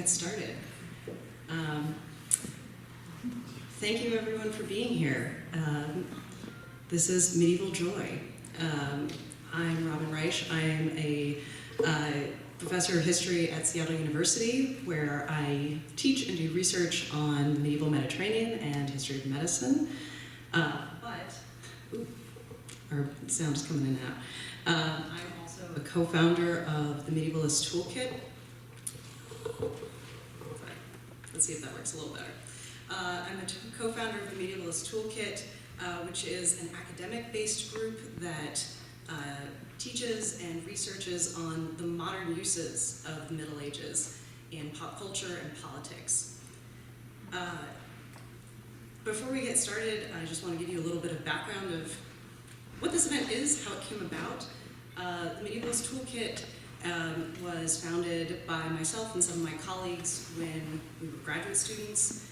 get started. Thank you everyone for being here. This is Medieval Joy. I'm Robin Reich. I am a professor of history at Seattle University, where I teach and do research on the medieval Mediterranean and history of medicine. Our sound's coming in and out. I'm also a co-founder of the Medievalist Toolkit. Let's see if that works a little better. I'm a co-founder of the Medievalist Toolkit, which is an academic-based group that teaches and researches on the modern uses of the Middle Ages in pop culture and politics. Before we get started, I just want to give you a little bit of background of what this event is, how it came about. The Medievalist Toolkit was founded by myself and some of my colleagues when we were graduate students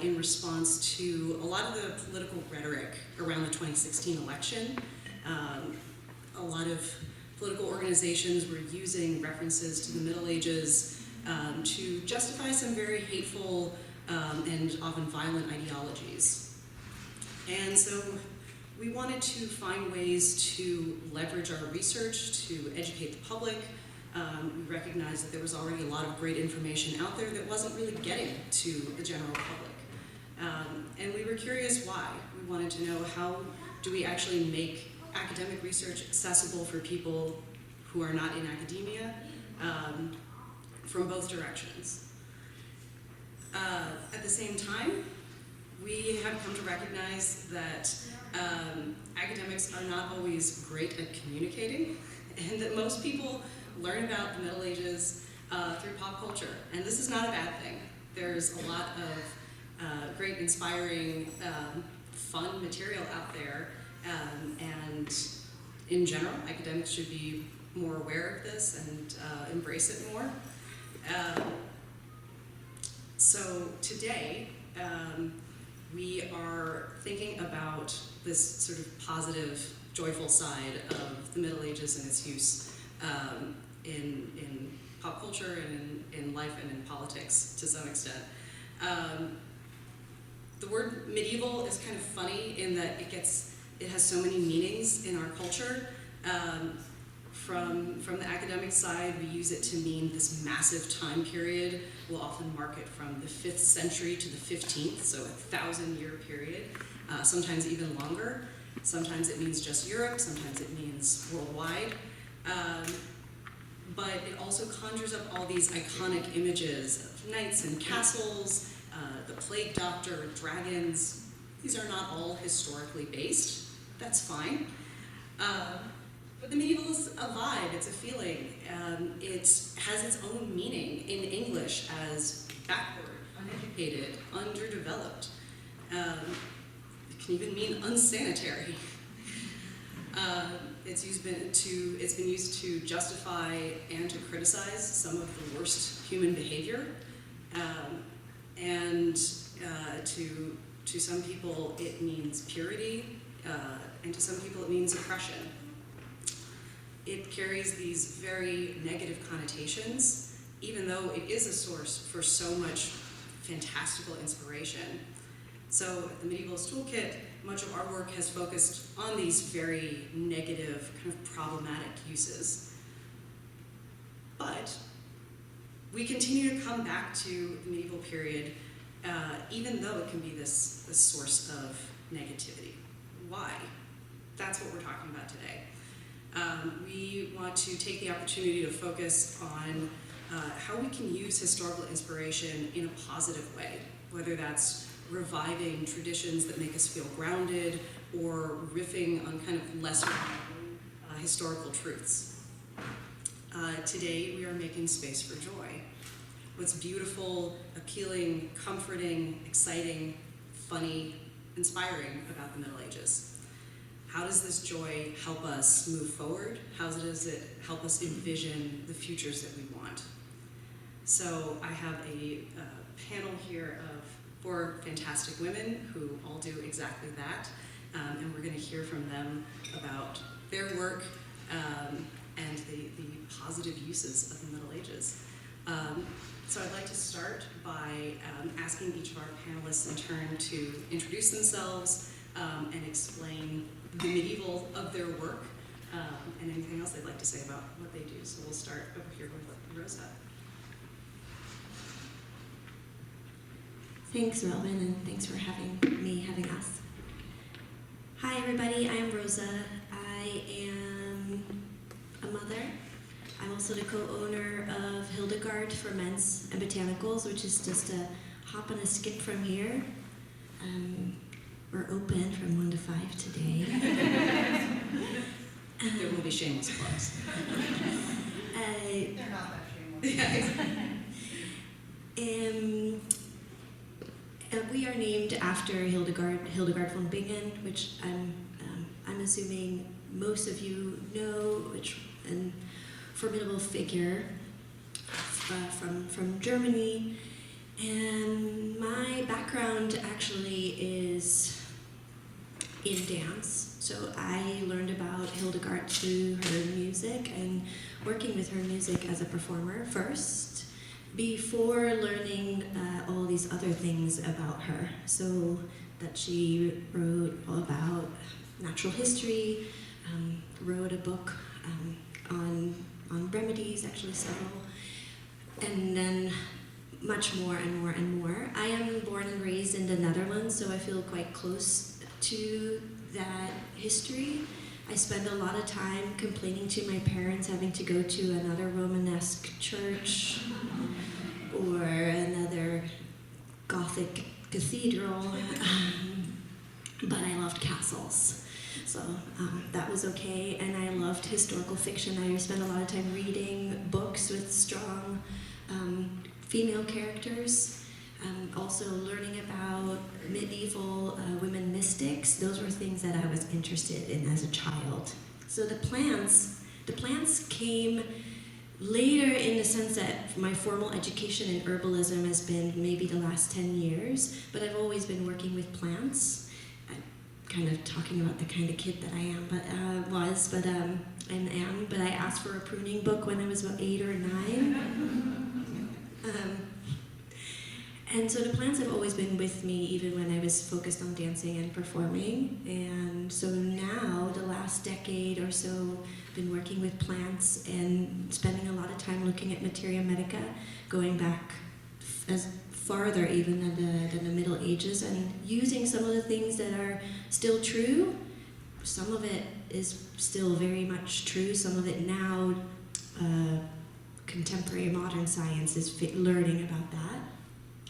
in response to a lot of the political rhetoric around the 2016 election. A lot of political organizations were using references to the Middle Ages to justify some very hateful and often violent ideologies. And so we wanted to find ways to leverage our research to educate the public. We recognized that there was already a lot of great information out there that wasn't really getting to the general public. And we were curious why. We wanted to know, how do we actually make academic research accessible for people who are not in academia from both directions. At the same time, we have come to recognize that academics are not always great at communicating, and that most people learn about the Middle Ages through pop culture. And this is not a bad thing. There's a lot of great, inspiring, fun material out there. And in general, academics should be more aware of this and embrace it more. So today, we are thinking about this sort of positive, joyful side of the Middle Ages and its use in pop culture and in life and in politics to some extent. The word medieval is kind of funny in that it has so many meanings in our culture. From the academic side, we use it to mean this massive time period. We'll often mark it from the 5th century to the 15th, so a 1,000-year period, sometimes even longer. Sometimes it means just Europe, sometimes it means worldwide. But it also conjures up all these iconic images of knights and castles, the plague doctor, dragons. These are not all historically based. That's fine. But the medieval is a vibe, it's a feeling. It has its own meaning in English as backward, uneducated, underdeveloped. It can even mean unsanitary. It's been used to justify and to criticize some of the worst human behavior. And to some people it means purity, and to some people it means oppression. It carries these very negative connotations, even though it is a source for so much fantastical inspiration. So at the Medievalist Toolkit, much of our work has focused on these very negative, kind of problematic uses. But we continue to come back to the medieval period, even though it can be this source of negativity. Why? That's what we're talking about today. We want to take the opportunity to focus on how we can use historical inspiration in a positive way, whether that's reviving traditions that make us feel grounded or riffing on kind of lesser historical truths. Today we are making space for joy. What's beautiful, appealing, comforting, exciting, funny, inspiring about the Middle Ages? How does this joy help us move forward? How does it help us envision the futures that we want? So I have a panel here of 4 fantastic women who all do exactly that, and we're going to hear from them about their work and the positive uses of the Middle Ages. So I'd like to start by asking each of our panelists in turn to introduce themselves and explain the medieval of their work and anything else they'd like to say about what they do. So we'll start over here with Rosa. Thanks, Robin, and thanks for having us. Hi, everybody. I'm Rosa. I am a mother. I'm also the co-owner of Hildegard Ferments Botanicals, which is just a hop and a skip from here. We're open from 1 to 5 today. There will be shameless plugs. They're not that shameless. Yeah, exactly. We are named after Hildegard von Bingen, which I'm assuming most of you know, which a formidable figure from Germany. And my background actually is in dance. So I learned about Hildegard through her music and working with her music as a performer first, before learning all these other things about her. So that she wrote all about natural history, wrote a book on remedies, actually several, and then much more and more and more. I am born and raised in the Netherlands, so I feel quite close to that history. I spend a lot of time complaining to my parents having to go to another Romanesque church or another Gothic cathedral, but I loved castles. So that was okay, and I loved historical fiction. I spent a lot of time reading books with strong female characters, also learning about medieval women mystics. Those were things that I was interested in as a child. So the plants came later, in the sense that my formal education in herbalism has been maybe the last 10 years, but I've always been working with plants. I'm kind of talking about the kind of kid that I am, but I asked for a pruning book when I was about 8 or 9. And so the plants have always been with me, even when I was focused on dancing and performing. And so now, the last decade or so, I've been working with plants and spending a lot of time looking at materia medica, going back as farther even than the Middle Ages, and using some of the things that are still true. Some of it is still very much true. Some of it now, contemporary modern science is learning about that.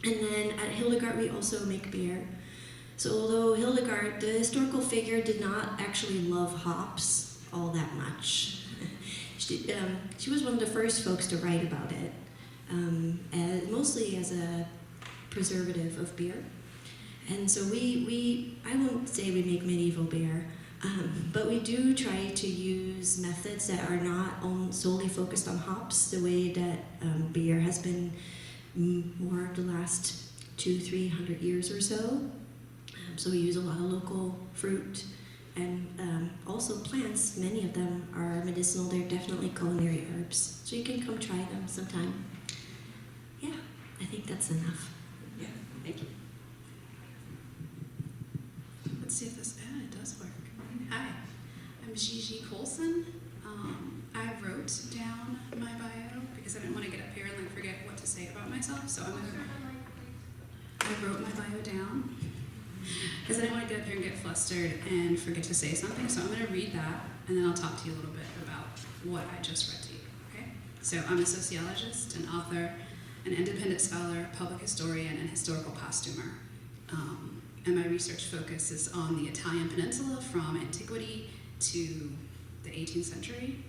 And then at Hildegard, we also make beer. So although Hildegard, the historical figure, did not actually love hops all that much, she was one of the first folks to write about it, mostly as a preservative of beer. And so I won't say we make medieval beer, but we do try to use methods that are not solely focused on hops, the way that beer has been more the last 200-300 years or so. So we use a lot of local fruit and also plants. Many of them are medicinal. They're definitely culinary herbs. So you can come try them sometime. Yeah, I think that's enough. Yeah, thank you. Let's see if it does work. Hi, I'm Gigi Colson. I wrote down my bio because I didn't want to get up here and forget what to say about myself. So I wrote my bio down because I didn't want to get up here and get flustered and forget to say something. So I'm going to read that, and then I'll talk to you a little bit about what I just read to you. Okay? So I'm a sociologist, an author, an independent scholar, public historian, and historical costumer. And my research focuses on the Italian peninsula from antiquity to the 18th century.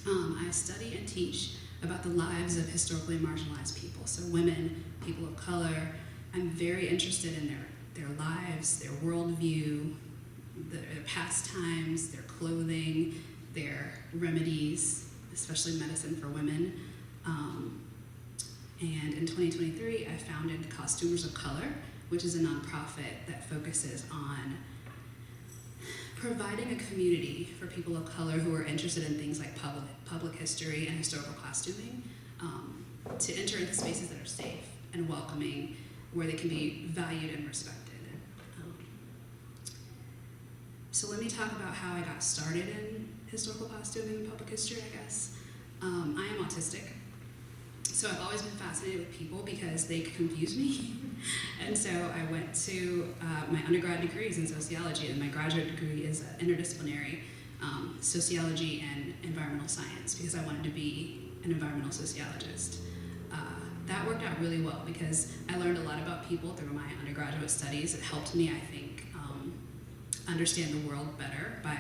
I study and teach about the lives of historically marginalized people, so women, people of color. I'm very interested in their lives, their worldview, their pastimes, their clothing, their remedies, especially medicine for women. And in 2023, I founded Costumers of Color, which is a nonprofit that focuses on providing a community for people of color who are interested in things like public history and historical costuming. to enter into spaces that are safe and welcoming, where they can be valued and respected. So let me talk about how I got started in historical costuming and public history, I guess. I am autistic, so I've always been fascinated with people because they confuse me. And so I went to my undergrad degrees in sociology, and my graduate degree is interdisciplinary sociology and environmental science, because I wanted to be an environmental sociologist. That worked out really well because I learned a lot about people through my undergraduate studies. It helped me, I think, understand the world better by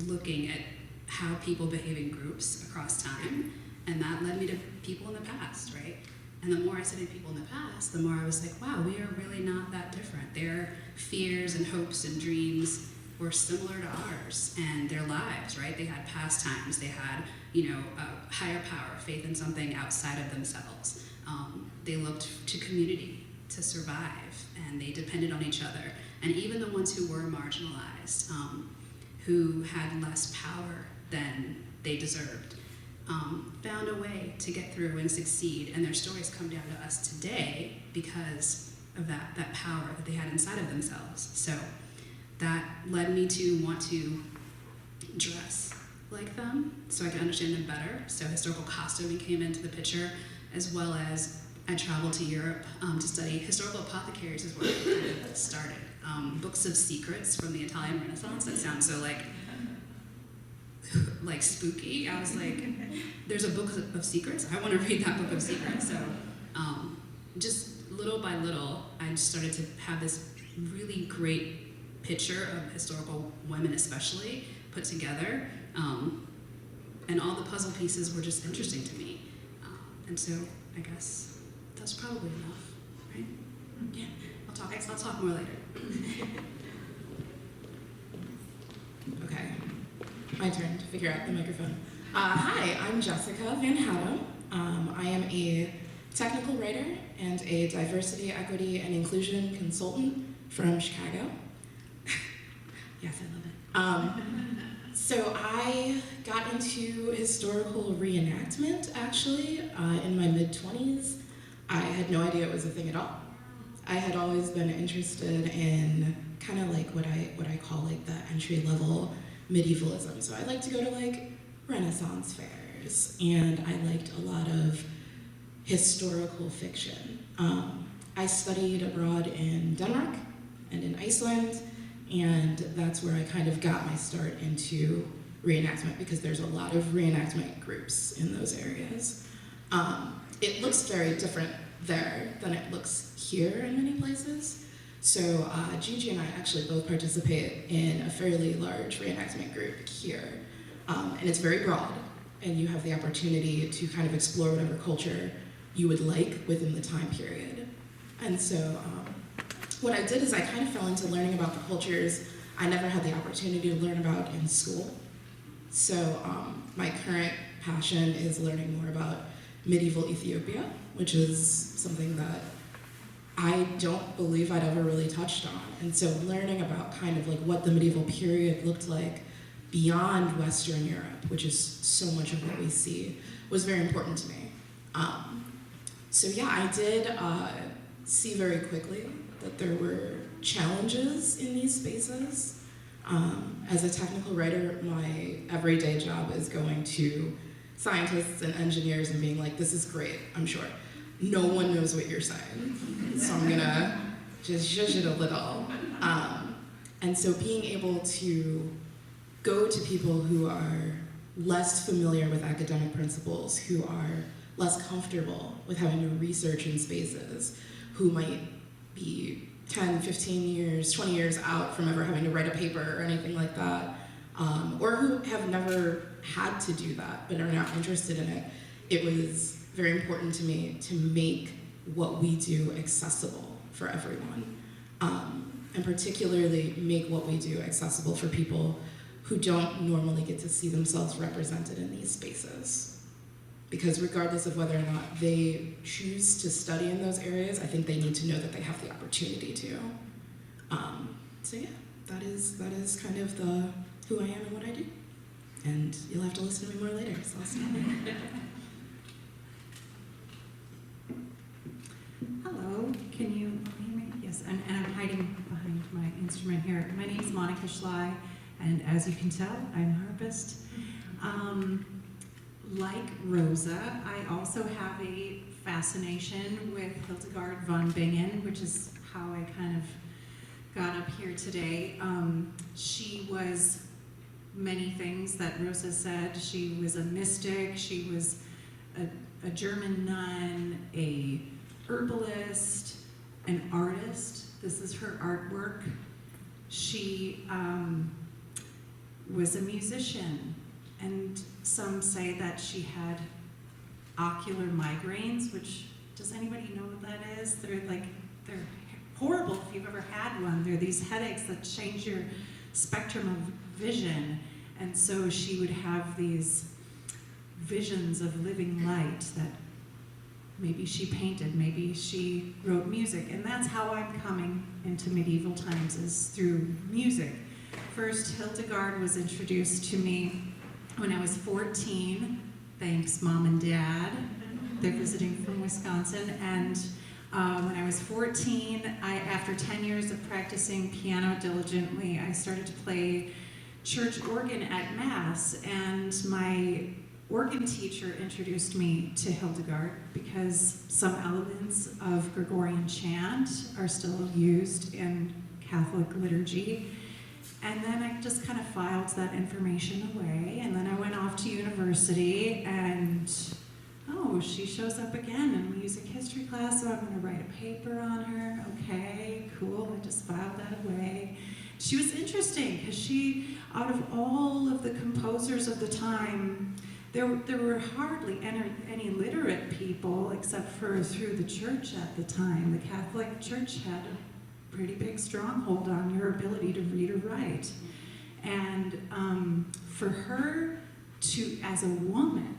looking at how people behave in groups across time, and that led me to people in the past, right? And the more I studied people in the past, the more I was like, wow, we are really not that different. Their fears and hopes and dreams were similar to ours, and their lives, right? They had pastimes, they had, a higher power, faith in something outside of themselves. They looked to community to survive, and they depended on each other. And even the ones who were marginalized, who had less power than they deserved, found a way to get through and succeed, and their stories come down to us today because of that power that they had inside of themselves. So that led me to want to dress like them so I could understand them better. So historical costuming came into the picture, as well as I traveled to Europe to study historical apothecaries is where I kind of started. Books of secrets from the Italian Renaissance, that sounds so like spooky. I was like, there's a book of secrets? I want to read that book of secrets. So just little by little, I just started to have this really great picture of historical women especially put together. And all the puzzle pieces were just interesting to me. And so I guess that's probably enough, right? Yeah, I'll talk more later. Okay, my turn to figure out the microphone. Hi, I'm Jessica Van Hattem. I am a technical writer and a diversity, equity, and inclusion consultant from Chicago. Yes, I love it. So I got into historical reenactment, actually, in my mid-20s. I had no idea it was a thing at all. I had always been interested in kind of like what I call like the entry-level medievalism. So I like to go to like Renaissance fairs, and I liked a lot of historical fiction. I studied abroad in Denmark and in Iceland, and that's where I kind of got my start into reenactment, because there's a lot of reenactment groups in those areas. It looks very different there than it looks here in many places. So Gigi and I actually both participate in a fairly large reenactment group here. And it's very broad, and you have the opportunity to kind of explore whatever culture you would like within the time period. And so what I did is I kind of fell into learning about the cultures I never had the opportunity to learn about in school. So my current passion is learning more about medieval Ethiopia, which is something that I don't believe I'd ever really touched on. And so learning about kind of like what the medieval period looked like beyond Western Europe, which is so much of what we see, was very important to me. So yeah, I did see very quickly that there were challenges in these spaces. As a technical writer, my everyday job is going to scientists and engineers and being like, this is great, I'm sure. No one knows what you're saying, so I'm gonna just zhuzh it a little. And so being able to go to people who are less familiar with academic principles, who are less comfortable with having to research in spaces, who might be 10, 15 years, 20 years out from ever having to write a paper or anything like that, or who have never had to do that but are not interested in it, it was very important to me to make what we do accessible for everyone, and particularly make what we do accessible for people who don't normally get to see themselves represented in these spaces. Because regardless of whether or not they choose to study in those areas, I think they need to know that they have the opportunity to. So yeah, that is kind of who I am and what I do. And you'll have to listen to me more later, so I'll stop. instrument here. My name is Monica Schley, and as you can tell, I'm a harpist. Like Rosa, I also have a fascination with Hildegard von Bingen, which is how I kind of got up here today. She was many things that Rosa said. She was a mystic, she was a German nun, a herbalist, an artist. This is her artwork. She was a musician, and some say that she had ocular migraines, which, does anybody know what that is? They're horrible if you've ever had one. They're these headaches that change your spectrum of vision. And so she would have these visions of living light that maybe she painted, maybe she wrote music. And that's how I'm coming into medieval times, is through music. First, Hildegard was introduced to me when I was 14. Thanks, Mom and Dad. They're visiting from Wisconsin. And when I was 14, after 10 years of practicing piano diligently, I started to play church organ at Mass. And my organ teacher introduced me to Hildegard because some elements of Gregorian chant are still used in Catholic liturgy. And then I just kind of filed that information away, and then I went off to university, and oh, she shows up again in music history class, so I'm going to write a paper on her. Okay, cool, I just filed that away. She was interesting because she, out of all of the composers of the time, there were hardly any literate people except for through the church at the time. The Catholic Church had a pretty big stronghold on your ability to read or write. And for her to, as a woman,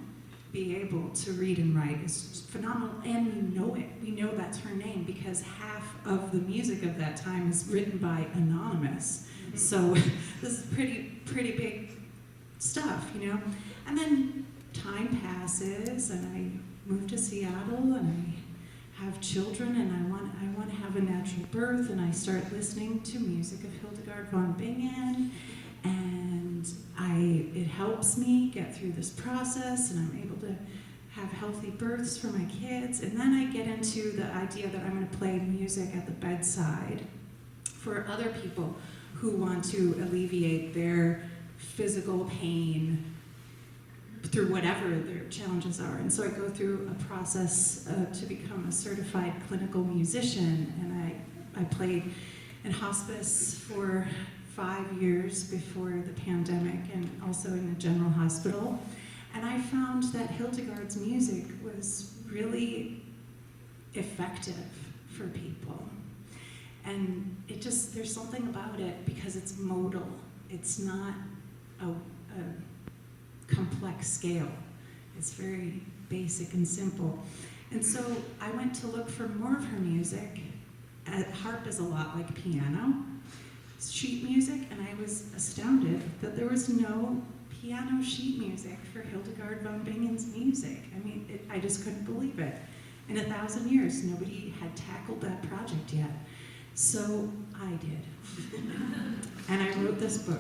be able to read and write is phenomenal, and we know it. We know that's her name because half of the music of that time is written by anonymous. So this is pretty big stuff, you know? And then time passes, and I move to Seattle, and I have children, and I want to have a natural birth, and I start listening to music of Hildegard von Bingen, and it helps me get through this process, and I'm able to have healthy births for my kids. And then I get into the idea that I'm going to play music at the bedside for other people who want to alleviate their physical pain through whatever their challenges are. And so I go through a process to become a certified clinical musician, and I played in hospice for 5 years before the pandemic, and also in a general hospital. And I found that Hildegard's music was really effective for people. And there's something about it because it's modal. It's not a complex scale. It's very basic and simple. And so I went to look for more of her music. Harp is a lot like piano, sheet music, and I was astounded that there was no piano sheet music for Hildegard von Bingen's music. I mean, I just couldn't believe it. In 1,000 years, nobody had tackled that project yet. So I did. And I wrote this book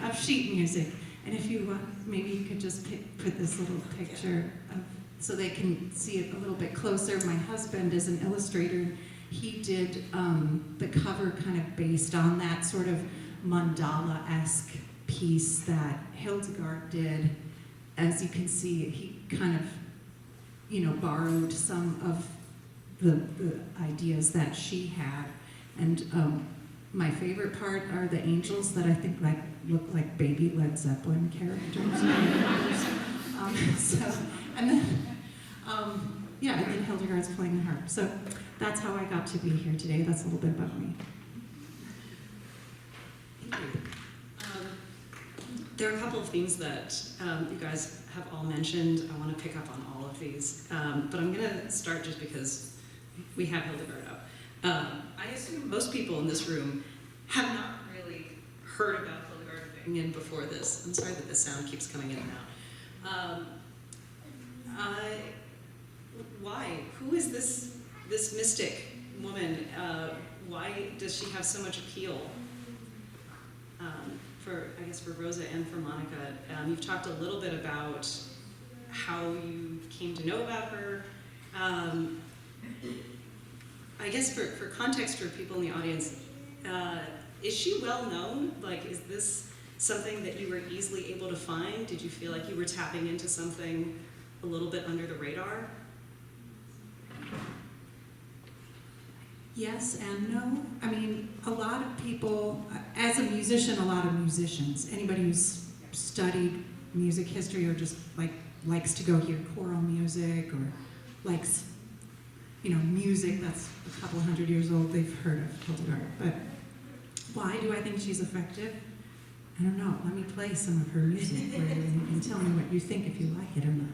of sheet music. And if you want, maybe you could just put this little picture of, so they can see it a little bit closer. My husband is an illustrator. He did the cover kind of based on that sort of mandala-esque piece that Hildegard did. As you can see, he kind of, borrowed some of the ideas that she had. And my favorite part are the angels that I think look like baby Led Zeppelin characters. And then Hildegard's playing the harp. So that's how I got to be here today. That's a little bit about me. Thank you. There are a couple of things that you guys have all mentioned. I want to pick up on all of these, but I'm going to start just because we have Hildegard up. I assume most people in this room have not really heard about Hildegard Bingen before this. I'm sorry that the sound keeps coming in and out. Why? Who is this mystic woman? why does she have so much appeal? I guess for Rosa and for Monica, you've talked a little bit about how you came to know about her. I guess for context for people in the audience, is she well known? Like, is this something that you were easily able to find? Did you feel like you were tapping into something a little bit under the radar? Yes and no. I mean, a lot of people, as a musician, a lot of musicians, anybody who's studied music history or just likes to go hear choral music or likes, music that's a couple hundred years old, they've heard of Hildegard. But why do I think she's effective? I don't know. Let me play some of her music for you and you can tell me what you think, if you like it or not.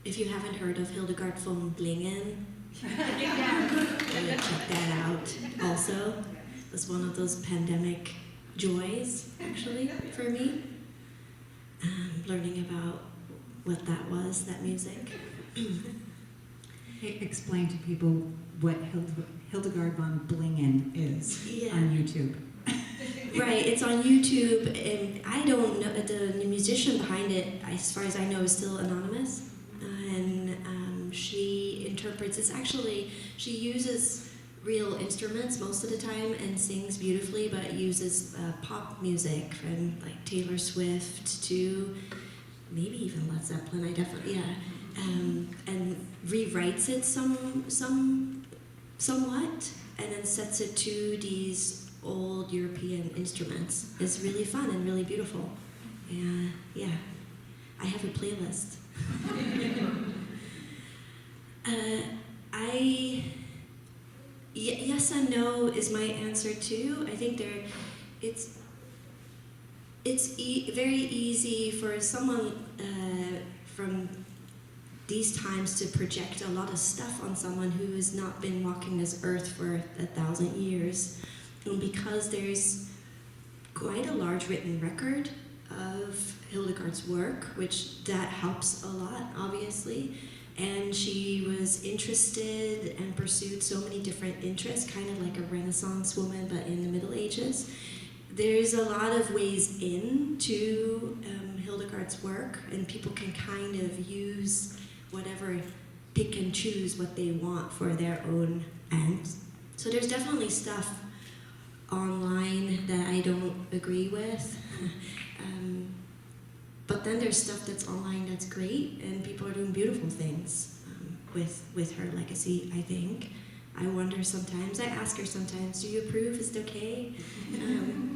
If you haven't heard of Hildegard Ferments Botanicals, check that out also. It was one of those pandemic joys, actually, for me. Learning about what that was, that music. Hey, explain to people what Hildegard von Blingen is on YouTube. Right, it's on YouTube, and I don't know, the musician behind it, as far as I know, is still anonymous. And she interprets, she uses real instruments most of the time and sings beautifully, but uses pop music from like Taylor Swift to maybe even Led Zeppelin, and rewrites it somewhat, and then sets it to these old European instruments. It's really fun and really beautiful. And I have a playlist. Yes and no is my answer too. I think it's very easy for someone from these times to project a lot of stuff on someone who has not been walking this earth for 1,000 years. And because there's quite a large written record of Hildegard's work, which that helps a lot, obviously. And she was interested and pursued so many different interests, kind of like a Renaissance woman, but in the Middle Ages. There's a lot of ways into Hildegard's work, and people can kind of use whatever, pick and choose what they want for their own ends. So there's definitely stuff online that I don't agree with. But then there's stuff that's online that's great, and people are doing beautiful things with her legacy, I think. I wonder sometimes, I ask her sometimes, do you approve? Is it okay?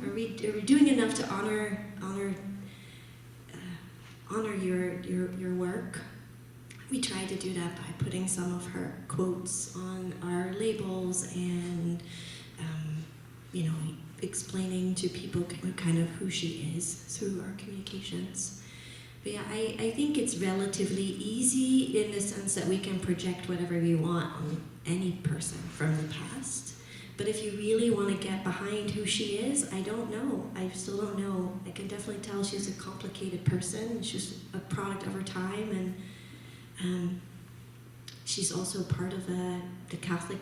Are we doing enough to honor your work? we tried to do that by putting some of her quotes on our labels and, explaining to people kind of who she is through our communications. But yeah, I think it's relatively easy in the sense that we can project whatever we want on any person from the past. But if you really want to get behind who she is, I don't know. I still don't know. I can definitely tell she's a complicated person. She's a product of her time, and she's also part of the Catholic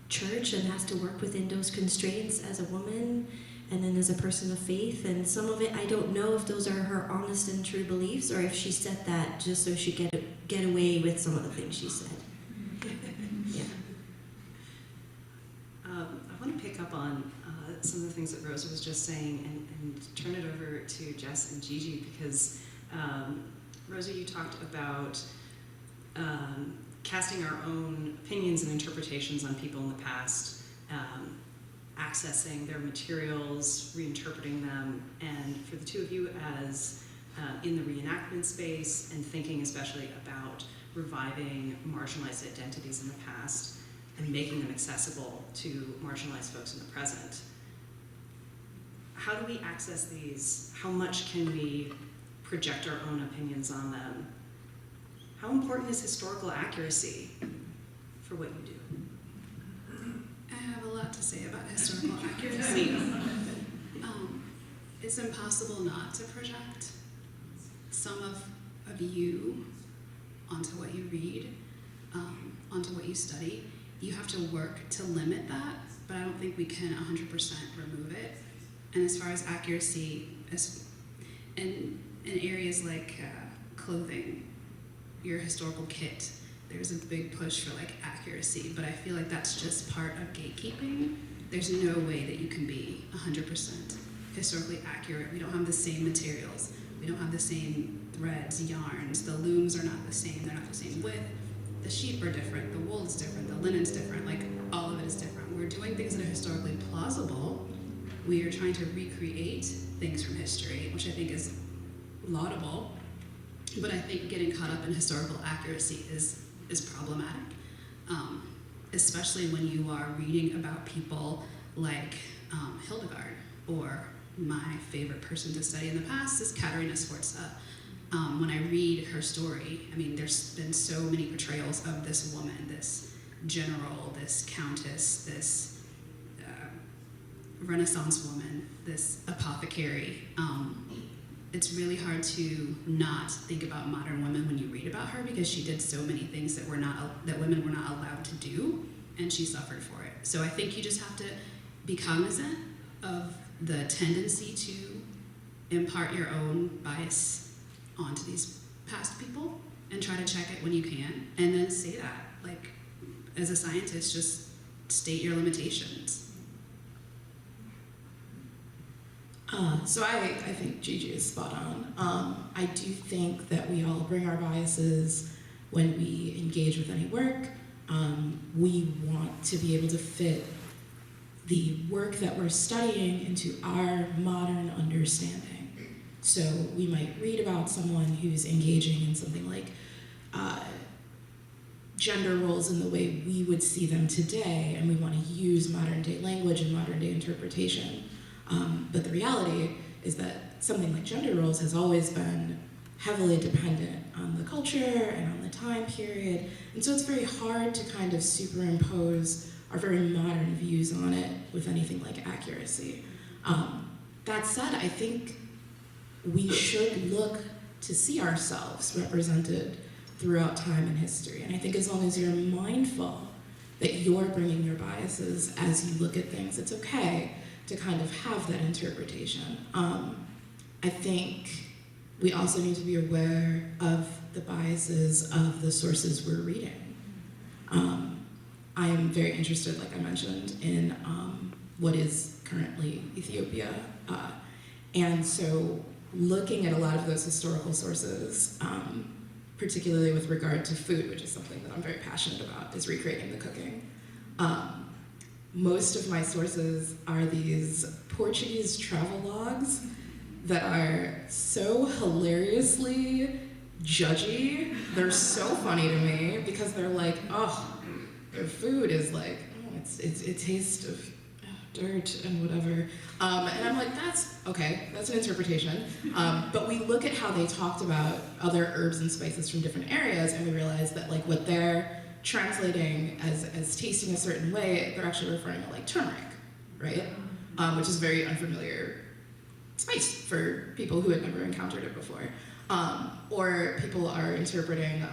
Church and has to work within those constraints as a woman and then as a person of faith. And some of it, I don't know if those are her honest and true beliefs or if she said that just so she get away with some of the things she said. Yeah. I want to pick up on some of the things that Rosa was just saying and turn it over to Jess and Gigi because Rosa, you talked about casting our own opinions and interpretations on people in the past, accessing their materials, reinterpreting them, and for the two of you as in the reenactment space and thinking especially about reviving marginalized identities in the past and making them accessible to marginalized folks in the present. How do we access these? How much can we project our own opinions on them? How important is historical accuracy for what you do? I have a lot to say about historical accuracy. It's impossible not to project some of you onto what you read, onto what you study. You have to work to limit that, but I don't think we can 100% remove it. And as far as accuracy, in areas like clothing, your historical kit, there's a big push for like accuracy, but I feel like that's just part of gatekeeping. There's no way that you can be 100% historically accurate. We don't have the same materials. We don't have the same threads, yarns. The looms are not the same. They're not the same width. The sheep are different. The wool is different. The linen's different. Like all of it is different. We're doing things that are historically plausible. We are trying to recreate things from history, which I think is laudable. But I think getting caught up in historical accuracy is problematic, especially when you are reading about people like Hildegard, or my favorite person to study in the past is Katerina Sforza. When I read her story, I mean, there's been so many portrayals of this woman, this general, this countess, this Renaissance woman, this apothecary. It's really hard to not think about modern women when you read about her because she did so many things that women were not allowed to do, and she suffered for it. So I think you just have to be cognizant of the tendency to impart your own bias onto these past people and try to check it when you can, and then say that. Like, as a scientist, just state your limitations. So I think Gigi is spot on. I do think that we all bring our biases when we engage with any work. We want to be able to fit the work that we're studying into our modern understanding. So we might read about someone who's engaging in something like gender roles in the way we would see them today, and we want to use modern day language and modern day interpretation. But the reality is that something like gender roles has always been heavily dependent on the culture and on the time period. And so it's very hard to kind of superimpose our very modern views on it with anything like accuracy. That said, I think we should look to see ourselves represented throughout time and history. And I think as long as you're mindful that you're bringing your biases as you look at things, it's okay to kind of have that interpretation. I think we also need to be aware of the biases of the sources we're reading. I am very interested, like I mentioned, in what is currently Ethiopia. And so looking at a lot of those historical sources, particularly with regard to food, which is something that I'm very passionate about, is recreating the cooking. Most of my sources are these Portuguese travel logs that are so hilariously judgy. They're so funny to me because they're like, oh, their food is like, oh, it tastes of dirt and whatever. And I'm like, that's okay, that's an interpretation. But we look at how they talked about other herbs and spices from different areas, and we realize that like what they're translating as tasting a certain way, they're actually referring to like turmeric, right? Which is a very unfamiliar spice for people who had never encountered it before. Or people are interpreting,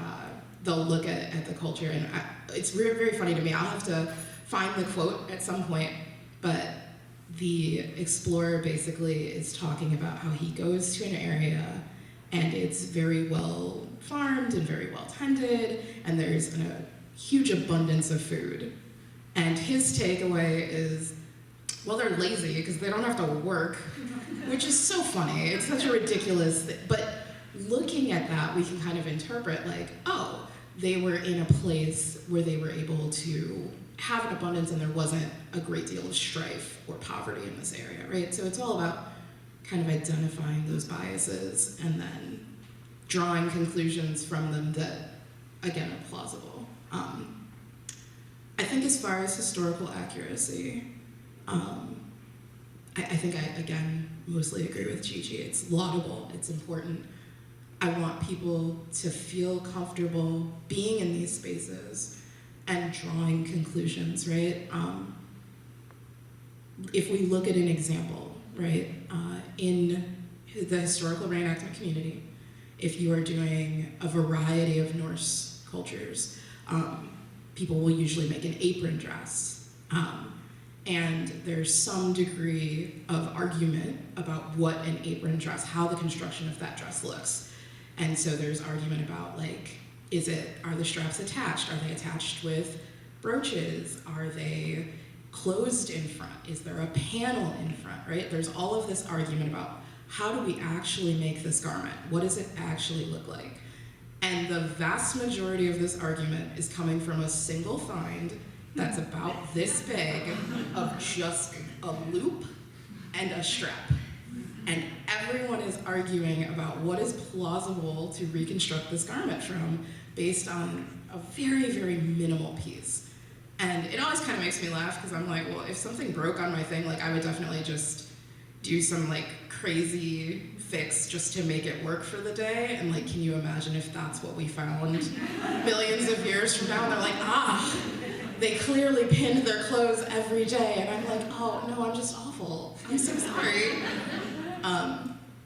they'll look at the culture, and it's very, very funny to me. I'll have to find the quote at some point, but the explorer basically is talking about how he goes to an area and it's very well farmed and very well tended, and there's a huge abundance of food. And his takeaway is, well, they're lazy because they don't have to work, which is so funny. It's such a ridiculous thing. But looking at that, we can kind of interpret like, oh, they were in a place where they were able to have an abundance and there wasn't a great deal of strife or poverty in this area, right? So it's all about kind of identifying those biases and then drawing conclusions from them that, again, are plausible. I think as far as historical accuracy, I think I, again, mostly agree with Gigi. It's laudable, it's important. I want people to feel comfortable being in these spaces and drawing conclusions, right? If we look at an example, right, in the historical reenactment community, if you are doing a variety of Norse cultures, people will usually make an apron dress. And there's some degree of argument about what an apron dress, how the construction of that dress looks. And so there's argument about like, are the straps attached? Are they attached with brooches? Are they closed in front? Is there a panel in front, right? There's all of this argument about how do we actually make this garment? What does it actually look like? And the vast majority of this argument is coming from a single find that's about this big of just a loop and a strap. And everyone is arguing about what is plausible to reconstruct this garment from based on a very, very minimal piece. And it always kind of makes me laugh because I'm like, well, if something broke on my thing, like I would definitely just do some like crazy fix just to make it work for the day. And like, can you imagine if that's what we found millions of years from now? And they're like, they clearly pinned their clothes every day. And I'm like, oh no, I'm just awful. I'm so sorry.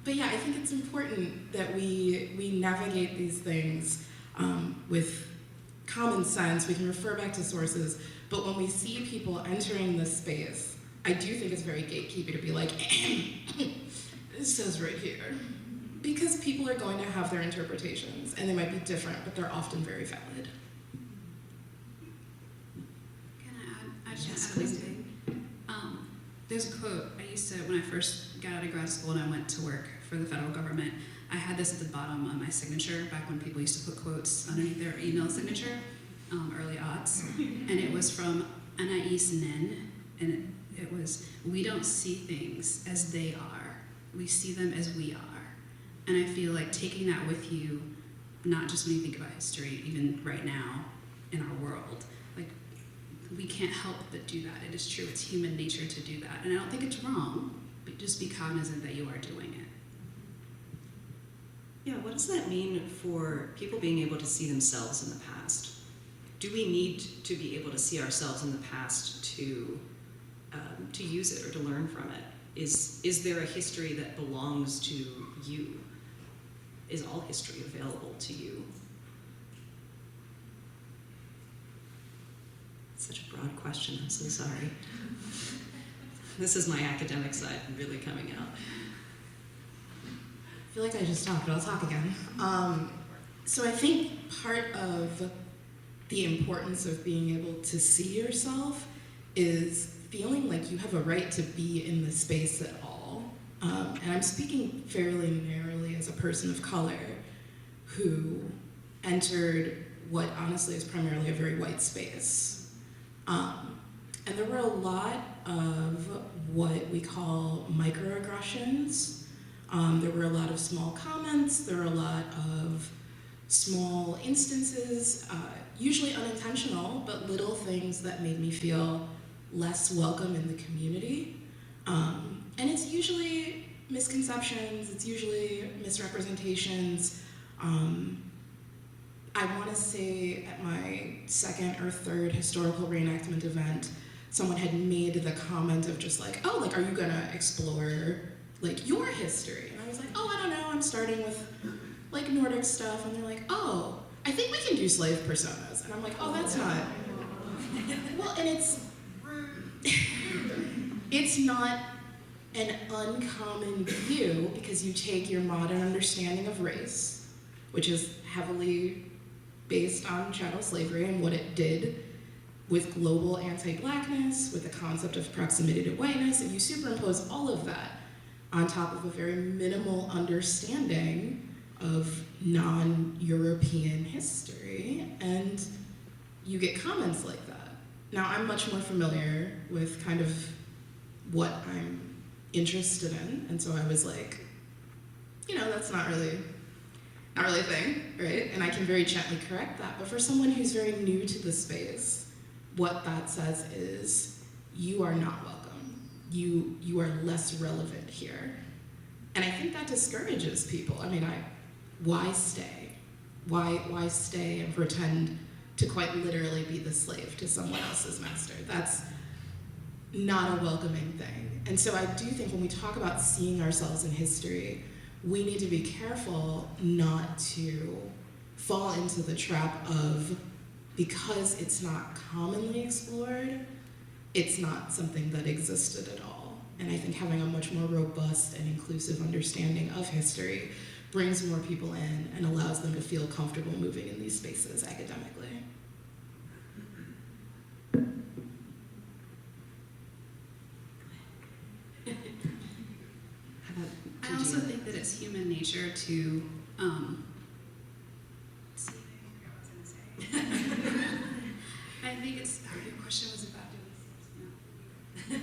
But yeah, I think it's important that we navigate these things with common sense. We can refer back to sources, but when we see people entering this space, I do think it's very gatekeepy to be like, it says right here. Because people are going to have their interpretations, and they might be different, but they're often very valid. Can I add? I just want to add one thing. There's a quote I used to, when I first got out of grad school and I went to work for the federal government, I had this at the bottom of my signature back when people used to put quotes underneath their email signature, early aughts, and it was from Anais Nin, and it was, we don't see things as they are, we see them as we are. And I feel like taking that with you, not just when you think about history, even right now in our world, like we can't help but do that. It is true, it's human nature to do that. And I don't think it's wrong, but just be cognizant that you are doing it. Yeah, what does that mean for people being able to see themselves in the past? Do we need to be able to see ourselves in the past to use it or to learn from it? Is there a history that belongs to you? Is all history available to you? Such a broad question, I'm so sorry. This is my academic side really coming out. I feel like I just talked, but I'll talk again. So I think part of the importance of being able to see yourself is feeling like you have a right to be in the space at all. And I'm speaking fairly narrowly as a person of color who entered what honestly is primarily a very white space. And there were a lot of what we call microaggressions. There were a lot of small comments, there were a lot of small instances, usually unintentional, but little things that made me feel less welcome in the community. And it's usually misconceptions, it's usually misrepresentations. I want to say at my second or third historical reenactment event, someone had made the comment of just like, oh, like, are you gonna explore like your history? And I was like, oh, I don't know, I'm starting with like Nordic stuff. And they're like, oh, I think we can do slave personas. And I'm like, oh, that's not. Well, and it's not an uncommon view because you take your modern understanding of race, which is heavily based on chattel slavery and what it did with global anti-blackness, with the concept of proximity to whiteness, and you superimpose all of that on top of a very minimal understanding of non-European history, and you get comments like that. Now, I'm much more familiar with kind of what I'm interested in, and so I was like, you know, that's not really a thing, right? And I can very gently correct that. But for someone who's very new to the space, what that says is, you are not welcome. You are less relevant here. And I think that discourages people. I mean, why stay? Why stay and pretend to quite literally be the slave to someone else's master? That's not a welcoming thing. And so I do think when we talk about seeing ourselves in history, we need to be careful not to fall into the trap of, because it's not commonly explored, it's not something that existed at all. And I think having a much more robust and inclusive understanding of history brings more people in and allows them to feel comfortable moving in these spaces academically. I also think that it's human nature to see, I forgot what I was gonna say. I think it's, your question was about doing this.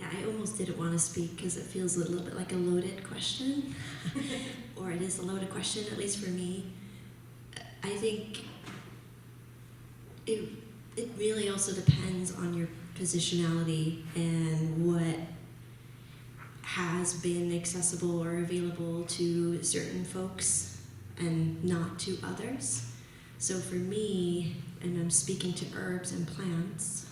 Yeah, I almost didn't want to speak because it feels a little bit like a loaded question, or it is a loaded question, at least for me. I think it really also depends on your positionality and what has been accessible or available to certain folks and not to others. So for me, and I'm speaking to herbs and plants,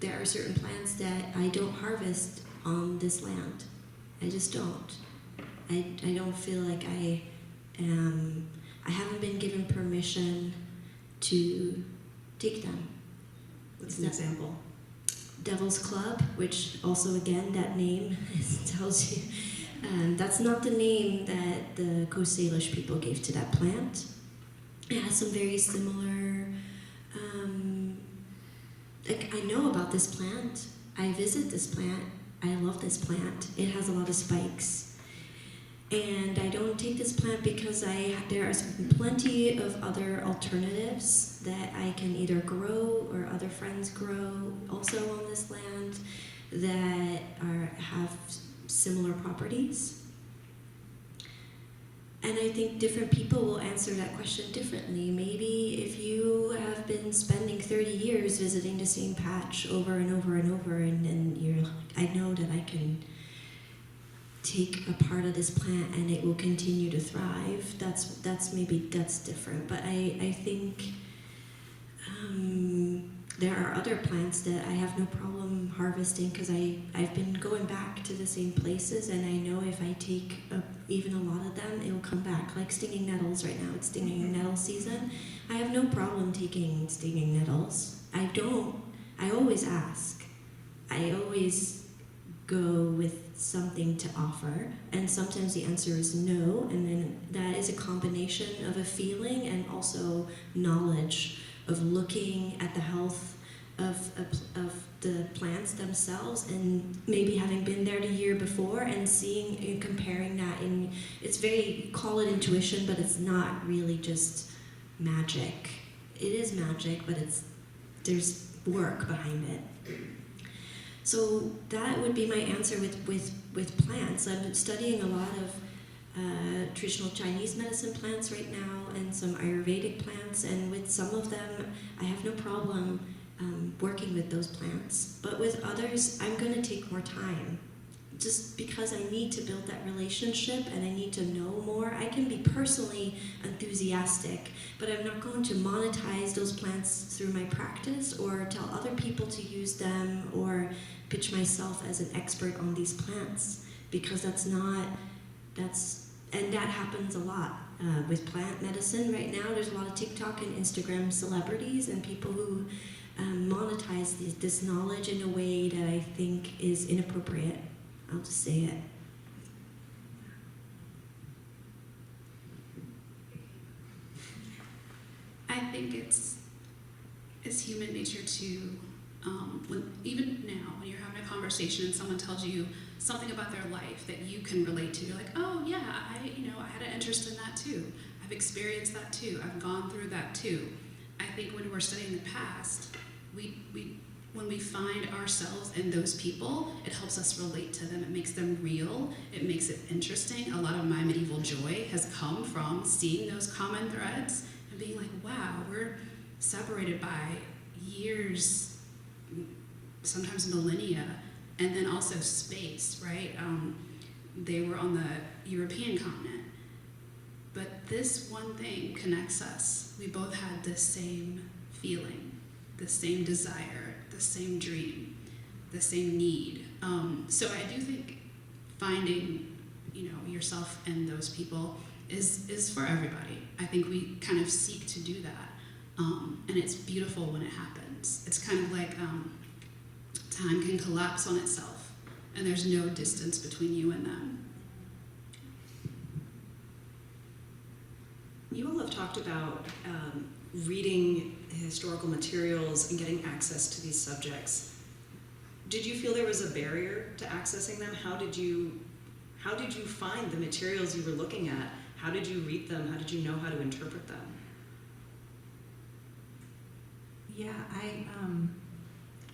there are certain plants that I don't harvest on this land. I just don't. I don't feel like I haven't been given permission to take them. What's an example? Devil's Club, which also, again, that name tells you, that's not the name that the Coast Salish people gave to that plant. It has some very similar, like, I know about this plant. I visit this plant. I love this plant. It has a lot of spikes. And I don't take this plant because there are plenty of other alternatives that I can either grow or other friends grow also on this land that have similar properties. And I think different people will answer that question differently. Maybe if you have been spending 30 years visiting the same patch over and over and over, and you're like, I know that I can take a part of this plant and it will continue to thrive, that's different. But I think there are other plants that I have no problem harvesting because I've been going back to the same places, and I know if I take even a lot of them, it'll come back. Like stinging nettles right now, it's stinging nettle season. I have no problem taking stinging nettles. I always ask. I always go with something to offer, and sometimes the answer is no, and then that is a combination of a feeling and also knowledge of looking at the health of the plants themselves, and maybe having been there the year before and seeing and comparing that. And it's very, call it intuition, but it's not really just magic. It is magic, but there's work behind it. So that would be my answer with plants. I'm studying a lot of traditional Chinese medicine plants right now and some Ayurvedic plants, and with some of them I have no problem working with those plants. But with others, I'm going to take more time, just because I need to build that relationship and I need to know more. I can be personally enthusiastic, but I'm not going to monetize those plants through my practice or tell other people to use them or pitch myself as an expert on these plants, because and that happens a lot with plant medicine right now. There's a lot of TikTok and Instagram celebrities and people who monetize this knowledge in a way that I think is inappropriate. I'll just say it. I think it's human nature to, even now, when you're having a conversation and someone tells you something about their life that you can relate to, you're like, oh yeah, I had an interest in that too. I've experienced that too. I've gone through that too. I think when we're studying the past, when we find ourselves in those people, it helps us relate to them. It makes them real. It makes it interesting. A lot of my medieval joy has come from seeing those common threads and being like, wow, we're separated by years, sometimes millennia, and then also space, right? They were on the European continent. But this one thing connects us. We both had the same feeling, the same desire, the same dream, the same need. So I do think finding, yourself and those people is for everybody. I think we kind of seek to do that, and it's beautiful when it happens. It's kind of like time can collapse on itself, and there's no distance between you and them. You all have talked about reading historical materials and getting access to these subjects. Did you feel there was a barrier to accessing them? How did you find the materials you were looking at? How did you read them? How did you know how to interpret them? Yeah, I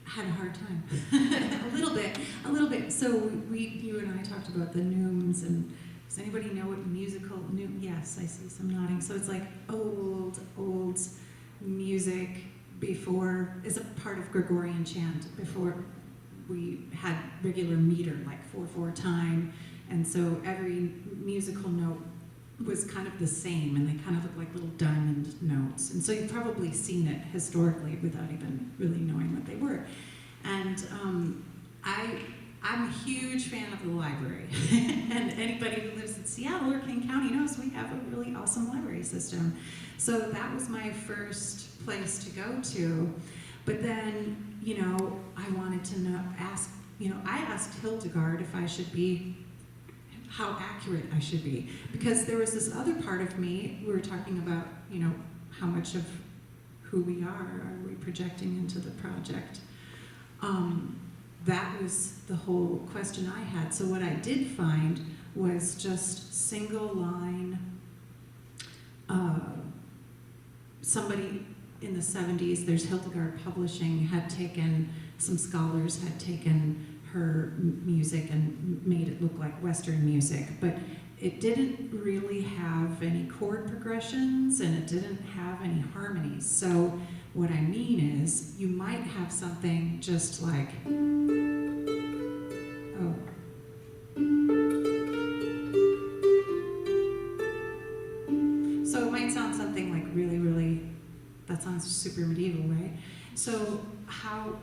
had a hard time. a little bit. So you and I talked about the neumes, and does anybody know what musical neum? Yes, I see some nodding. So it's like old music before, is a part of Gregorian chant, before we had regular meter, like 4/4 time, and so every musical note was kind of the same, and they kind of looked like little diamond notes. And so you've probably seen it historically without even really knowing what they were. And I'm a huge fan of the library. And anybody who lives in Seattle or King County knows we have a really awesome library system. So that was my first place to go to. But then, I wanted to I asked Hildegard if I should be, how accurate I should be. Because there was this other part of me, we were talking about, how much of who we are we projecting into the project. That was the whole question I had. So what I did find was just single line, somebody in the 70s, there's Hildegard Publishing, some scholars had taken her music and made it look like Western music, but it didn't really have any chord progressions and it didn't have any harmonies. So what I mean is, you might have something just like, so it might sound something like really, that sounds super medieval, right? So how,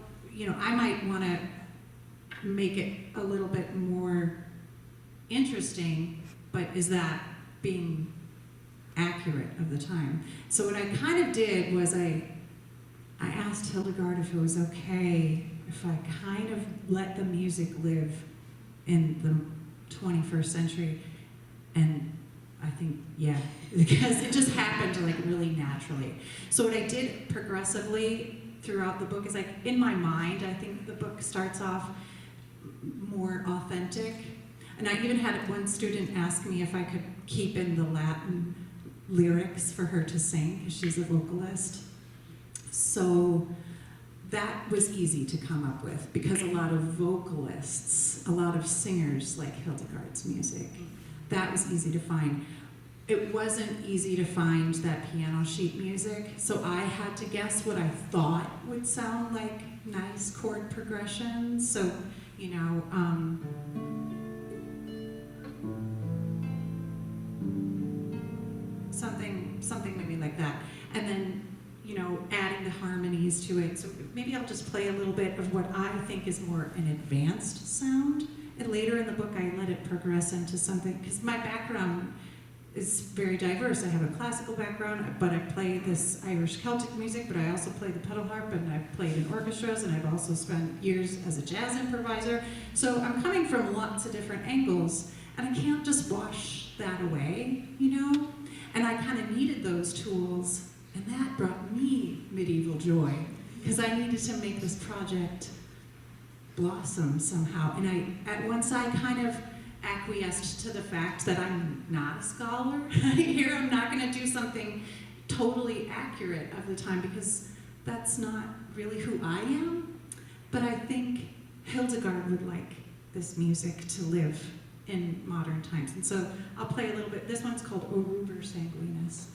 I might want to make it a little bit more interesting, but is that being accurate of the time? So what I kind of did was I asked Hildegard if it was okay if I kind of let the music live in the 21st century, and I think, yeah, because it just happened like really naturally. So what I did progressively throughout the book is, like, in my mind, I think the book starts off more authentic. And I even had one student ask me if I could keep in the Latin lyrics for her to sing, because she's a vocalist. So that was easy to come up with because a lot of vocalists, a lot of singers like Hildegard's music, that was easy to find. It wasn't easy to find that piano sheet music, so I had to guess what I thought would sound like nice chord progressions. So, you know, something maybe like that. And then, you know, adding the harmonies to it. So maybe I'll just play a little bit of what I think is more an advanced sound. And later in the book, I let it progress into something, because my background is very diverse. I have a classical background, but I play this Irish Celtic music, but I also play the pedal harp, and I've played in orchestras, and I've also spent years as a jazz improviser. So I'm coming from lots of different angles, and I can't just wash that away, you know? And I kind of needed those tools, and that brought me medieval joy, because I needed to make this project blossom somehow. And at once I kind of acquiesced to the fact that I'm not a scholar. Here I'm not going to do something totally accurate of the time, because that's not really who I am. But I think Hildegard would like this music to live in modern times. And so I'll play a little bit. This one's called O Ruber Sanguinis.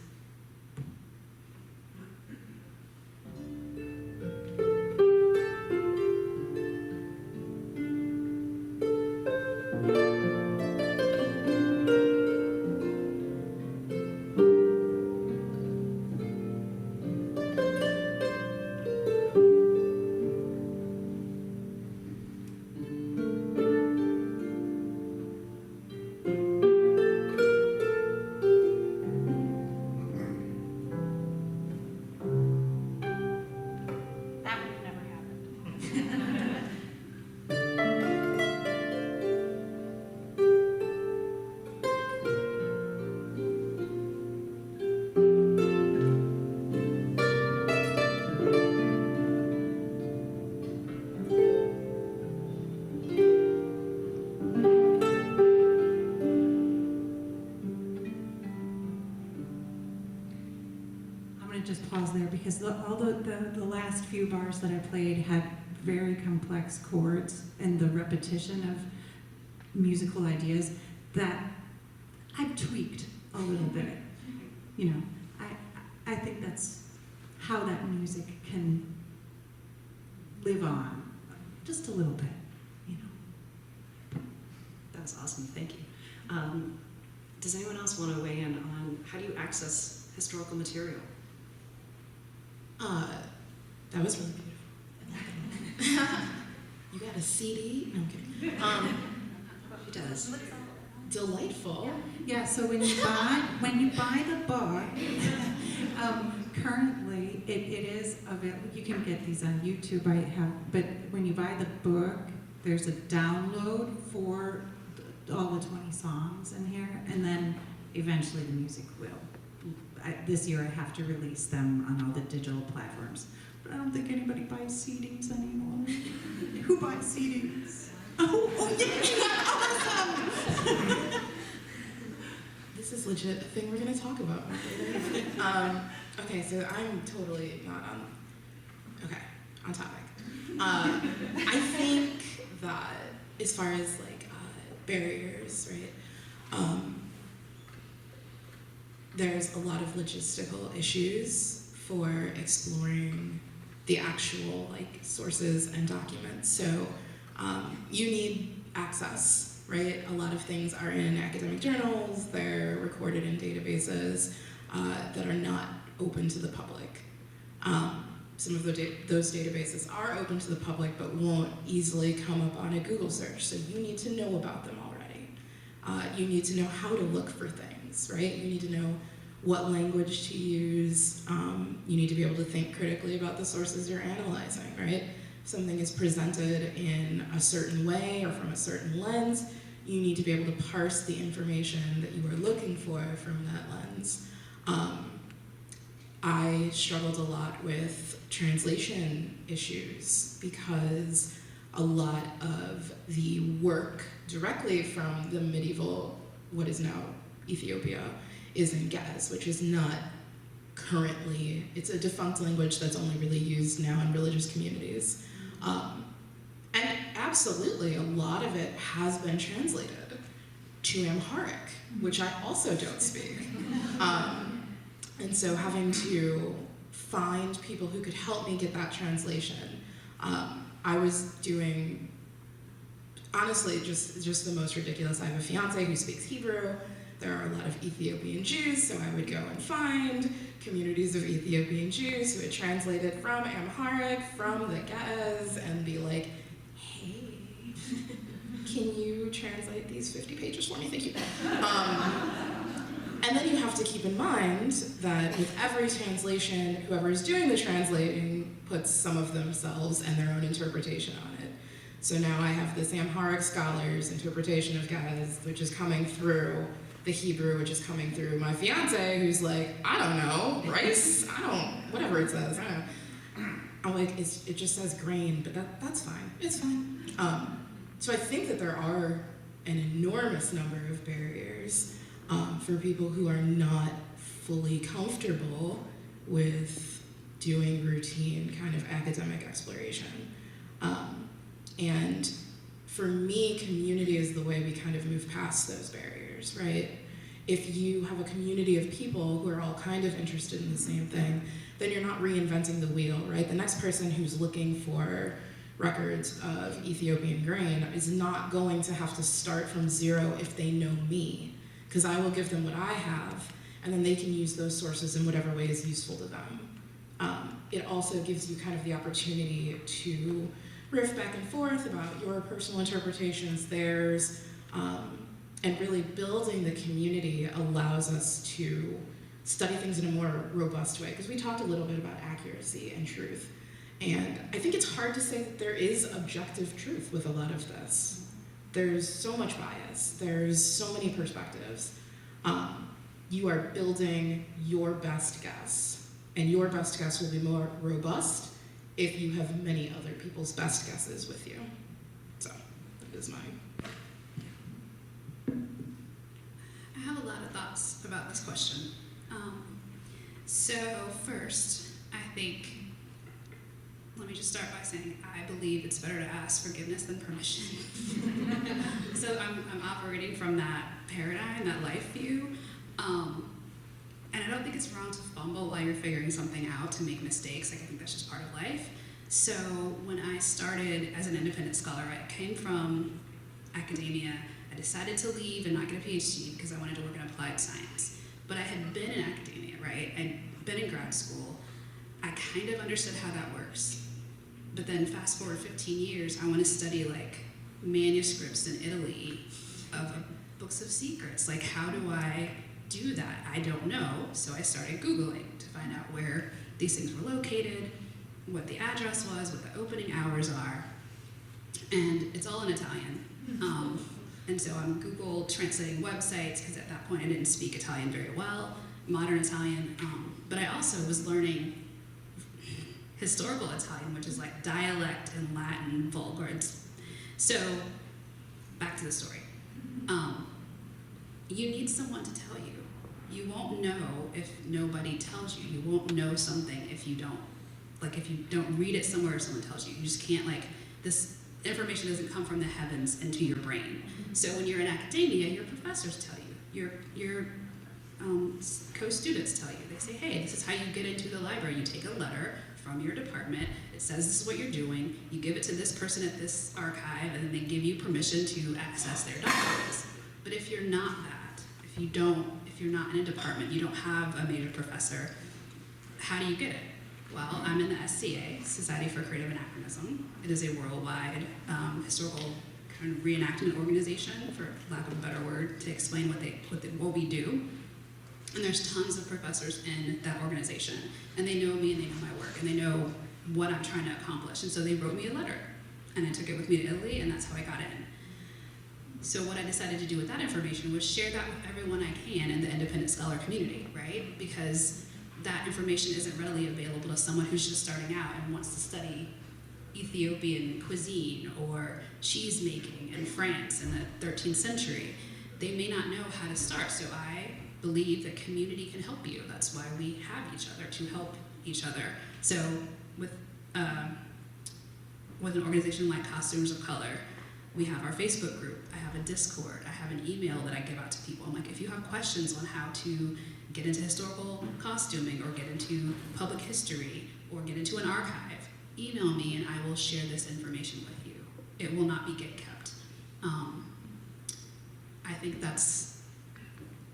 Just pause there, because all the last few bars that I played had very complex chords and the repetition of musical ideas that I've tweaked a little bit. You know, I think that's how that music can live on, just a little bit, you know. That was awesome, thank you. Does anyone else want to weigh in on how do you access historical material? That was really beautiful. You got a CD? No, I'm kidding. She does. Delightful. Yeah. So when you buy the book, currently it is available. You can get these on YouTube. But when you buy the book, there's a download for all the 20 songs in here, and then eventually the music will. This year I have to release them on all the digital platforms. But I don't think anybody buys CDs anymore. Who buys CDs? Oh yeah! Awesome! This is legit a thing we're going to talk about. Okay, so I'm totally not on topic. I think that as far as like barriers, right? There's a lot of logistical issues for exploring the actual like sources and documents. So you need access, right? A lot of things are in academic journals, they're recorded in databases that are not open to the public. Some of those databases are open to the public but won't easily come up on a Google search, so you need to know about them already. You need to know how to look for things, right? You need to know what language to use. You need to be able to think critically about the sources you're analyzing, right? If something is presented in a certain way or from a certain lens, you need to be able to parse the information that you are looking for from that lens. I struggled a lot with translation issues because a lot of the work directly from the medieval, what is now Ethiopia, is in Ge'ez, which is not currently, it's a defunct language that's only really used now in religious communities. And absolutely, a lot of it has been translated to Amharic, which I also don't speak. And so having to find people who could help me get that translation, I was doing, honestly, just the most ridiculous. I have a fiance who speaks Hebrew. There are a lot of Ethiopian Jews, so I would go and find communities of Ethiopian Jews who had translated from Amharic, from the Ge'ez, and be like, hey, can you translate these 50 pages for me? Thank you. And then you have to keep in mind that with every translation, whoever is doing the translating puts some of themselves and their own interpretation on it. So now I have this Amharic scholar's interpretation of Ge'ez, which is coming through the Hebrew, which is coming through my fiance, who's like, I don't know, rice? Whatever it says, I don't know. I'm like, it just says grain, but that's fine, it's fine. So I think that there are an enormous number of barriers for people who are not fully comfortable with doing routine kind of academic exploration. And for me, community is the way we kind of move past those barriers, right? If you have a community of people who are all kind of interested in the same thing, then you're not reinventing the wheel, right? The next person who's looking for records of Ethiopian grain is not going to have to start from zero if they know me, because I will give them what I have, and then they can use those sources in whatever way is useful to them. It also gives you kind of the opportunity to riff back and forth about your personal interpretations, theirs, and really building the community allows us to study things in a more robust way, because we talked a little bit about accuracy and truth. And I think it's hard to say that there is objective truth with a lot of this. There's so much bias, there's so many perspectives. You are building your best guess, and your best guess will be more robust if you have many other people's best guesses with you. So, that is my... I have a lot of thoughts about this question. So first, I think, let me just start by saying I believe it's better to ask forgiveness than permission. So I'm operating from that paradigm, that life view. And I don't think it's wrong to fumble while you're figuring something out, to make mistakes. Like, I think that's just part of life. So when I started as an independent scholar, I came from academia. I decided to leave and not get a PhD because I wanted to work in applied science. But I had been in academia, right? I'd been in grad school. I kind of understood how that works. But then fast forward 15 years, I want to study like manuscripts in Italy of books of secrets. Like, how do I do that? I don't know. So I started Googling to find out where these things were located, what the address was, what the opening hours are. And it's all in Italian. And so I'm Google translating websites, because at that point I didn't speak Italian very well, modern Italian. But I also was learning historical Italian, which is like dialect and Latin vulgars. So back to the story. You need someone to tell you. You won't know if nobody tells you. You won't know something if you don't, like, if you don't read it somewhere or someone tells you. You just can't, like, this information doesn't come from the heavens into your brain. So when you're in academia, your professors tell you, your co-students tell you. They say, hey, this is how you get into the library. You take a letter from your department. It says this is what you're doing. You give it to this person at this archive, and then they give you permission to access their documents. But if you're not that, if you're not in a department, you don't have a major professor, how do you get it? Well, I'm in the SCA, Society for Creative Anachronism. It is a worldwide historical kind of reenactment organization, for lack of a better word, to explain what we do. And there's tons of professors in that organization, and they know me and they know my work, and they know what I'm trying to accomplish. And so they wrote me a letter, and I took it with me to Italy, and that's how I got in. So what I decided to do with that information was share that with everyone I can in the independent scholar community, right? Because that information isn't readily available to someone who's just starting out and wants to study Ethiopian cuisine or cheese making in France in the 13th century. They may not know how to start, so I believe that community can help you. That's why we have each other, to help each other. So with an organization like Costumes of Color, we have our Facebook group, I have a Discord, I have an email that I give out to people. I'm like, if you have questions on how to get into historical costuming or get into public history or get into an archive, email me and I will share this information with you. It will not be gatekept. I think that's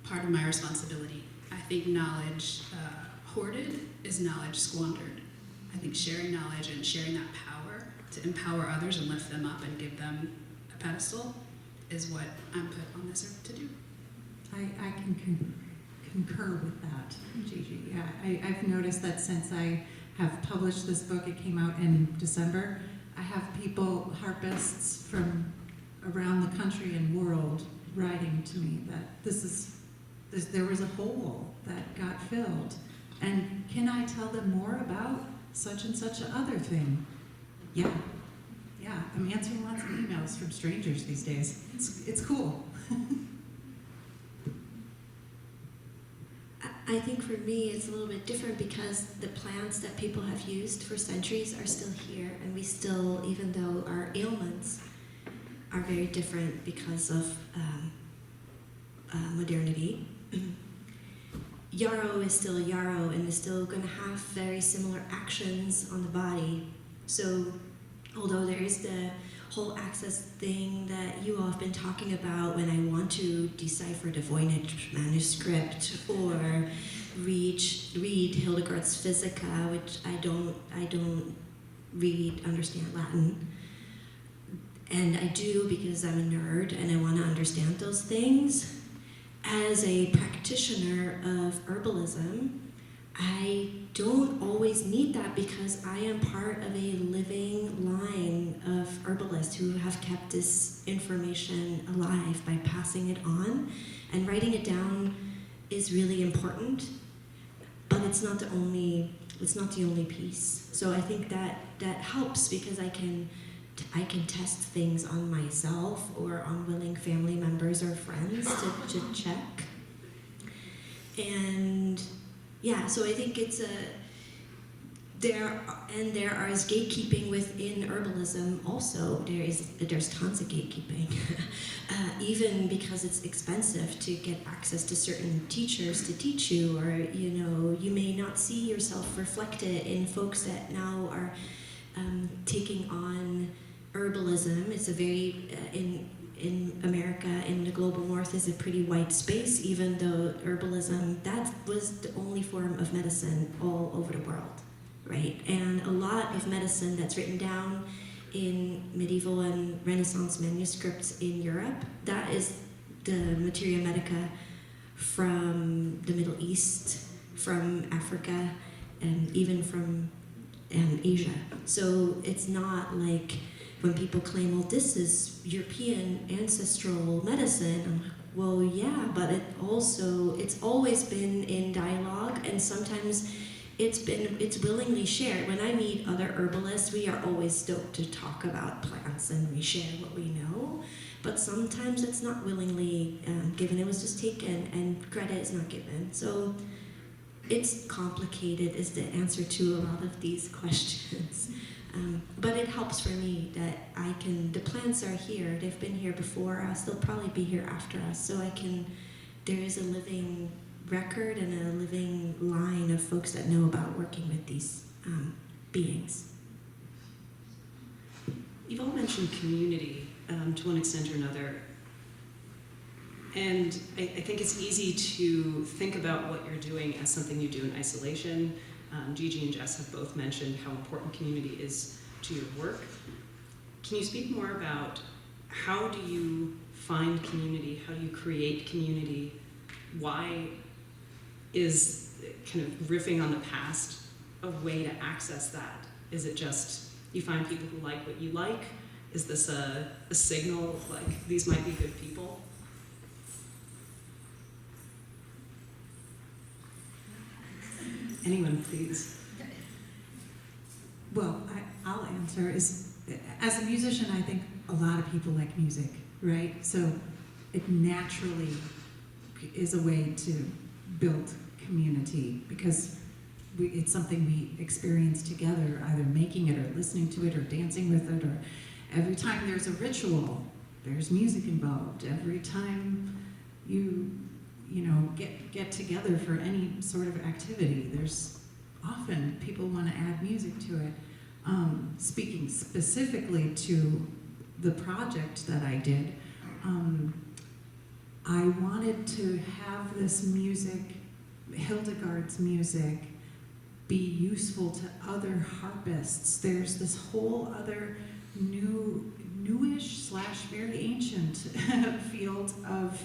part of my responsibility. I think knowledge hoarded is knowledge squandered. I think sharing knowledge and sharing that power to empower others and lift them up and give them a pedestal is what I'm put on this earth to do. I can concur with that, Gigi. Yeah, I've noticed that since I have published this book, it came out in December, I have people, harpists from around the country and world, writing to me that there was a hole that got filled, and can I tell them more about such and such a other thing? Yeah, I'm answering lots of emails from strangers these days. It's cool. I think for me it's a little bit different because the plants that people have used for centuries are still here, and we still, even though our ailments are very different because of modernity, yarrow is still yarrow and is still going to have very similar actions on the body. So although there is the whole access thing that you all have been talking about when I want to decipher the Voynich manuscript or read Hildegard's Physica, which I don't understand Latin. And I do because I'm a nerd and I want to understand those things. As a practitioner of herbalism, I don't always need that because I am part of a living line of herbalists who have kept this information alive by passing it on. And writing it down is really important, but it's not the only piece. So I think that helps because I can test things on myself or on willing family members or friends to check. And yeah, so I think there is gatekeeping within herbalism also. There's tons of gatekeeping. Even because it's expensive to get access to certain teachers to teach you, or you may not see yourself reflected in folks that now are taking on herbalism. It's a very in America, in the global north, is a pretty white space, even though herbalism, that was the only form of medicine all over the world, right? And a lot of medicine that's written down in medieval and Renaissance manuscripts in Europe, that is the materia medica from the Middle East, from Africa, and even from Asia. So it's not like when people claim, well, this is European ancestral medicine, I'm like, well, yeah, but it's always been in dialogue, and sometimes it's willingly shared. When I meet other herbalists, we are always stoked to talk about plants and we share what we know, but sometimes it's not willingly given. It was just taken and credit is not given. So it's complicated is the answer to a lot of these questions. But it helps for me that the plants are here, they've been here before us, they'll probably be here after us, so there is a living record and a living line of folks that know about working with these beings. You've all mentioned community to one extent or another. And I think it's easy to think about what you're doing as something you do in isolation. Gigi and Jess have both mentioned how important community is to your work. Can you speak more about how do you find community? How do you create community? Why is kind of riffing on the past a way to access that? Is it just you find people who like what you like? Is this a signal like these might be good people? Anyone, please. Well, I'll answer. As a musician, I think a lot of people like music, right? So it naturally is a way to build community, because it's something we experience together, either making it or listening to it or dancing with it, or every time there's a ritual, there's music involved. Every time you get together for any sort of activity, there's often people want to add music to it. Speaking specifically to the project that I did, I wanted to have this music, Hildegard's music, be useful to other harpists. There's this whole other newish / very ancient field of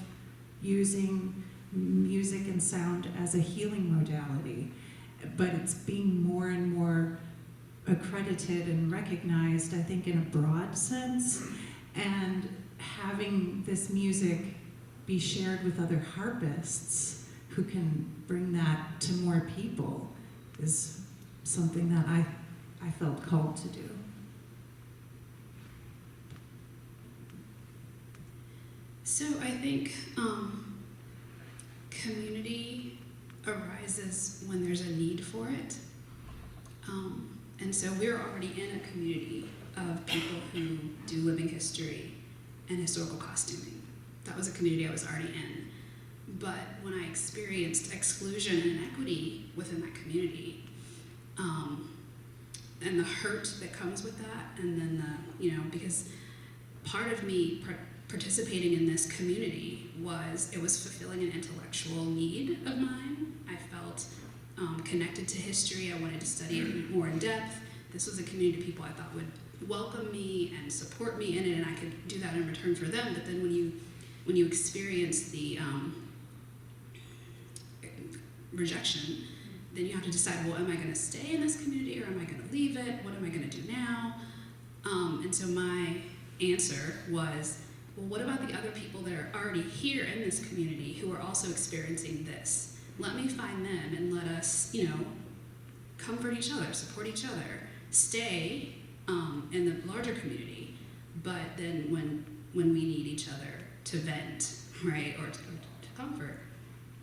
using music and sound as a healing modality, but it's being more and more accredited and recognized, I think, in a broad sense, and having this music be shared with other harpists who can bring that to more people is something that I felt called to do. So I think community arises when there's a need for it. And so we're already in a community of people who do living history and historical costuming. That was a community I was already in. But when I experienced exclusion and inequity within that community, and the hurt that comes with that, and then because part of me participating in this community was fulfilling an intellectual need of mine. I felt connected to history. I wanted to study it more in depth. This was a community of people I thought would welcome me and support me in it, and I could do that in return for them. But then when you experience the rejection, then you have to decide, well, am I going to stay in this community or am I going to leave it? What am I going to do now? And so my answer was, well, what about the other people that are already here in this community who are also experiencing this? Let me find them and let us, comfort each other, support each other, stay in the larger community. But then when we need each other to vent, right, or to comfort,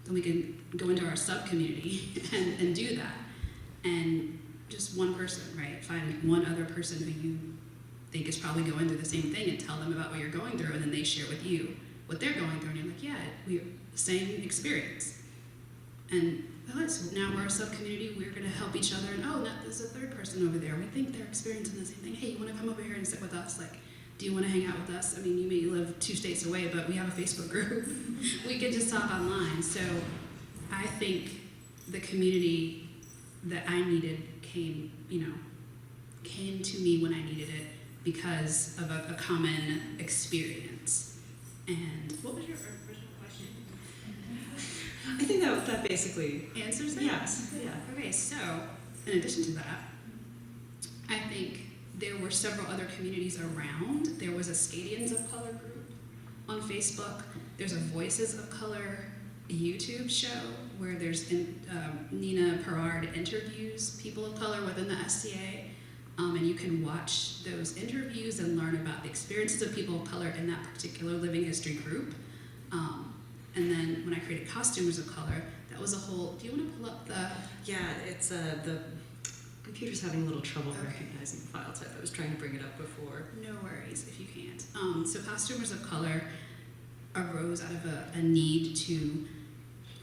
then we can go into our sub-community and do that. And just one person, right? Find one other person who you think is probably going through the same thing and tell them about what you're going through, and then they share with you what they're going through, and you're like, yeah, we same experience. And so now we're a sub-community, we're gonna help each other, and there's a third person over there. We think they're experiencing the same thing. Hey, you wanna come over here and sit with us? Like, do you wanna hang out with us? I mean, you may live 2 states away, but we have a Facebook group. We can just talk online. So I think the community that I needed came to me when I needed it because of a common experience. And what was your original question? I think that basically Answers it? yes. Yeah. Okay, so in addition to that, I think there were several other communities around. There was a Scadians of Color group on Facebook. There's a Voices of Color YouTube show where there's Nina Perard interviews people of color within the SCA. And you can watch those interviews and learn about the experiences of people of color in that particular living history group. And then when I created Costumers of Color, that was a whole, do you want to pull up the? Yeah, it's the computer's having a little trouble Okay. recognizing the file type. I was trying to bring it up before. No worries if you can't. So Costumers of Color arose out of a need to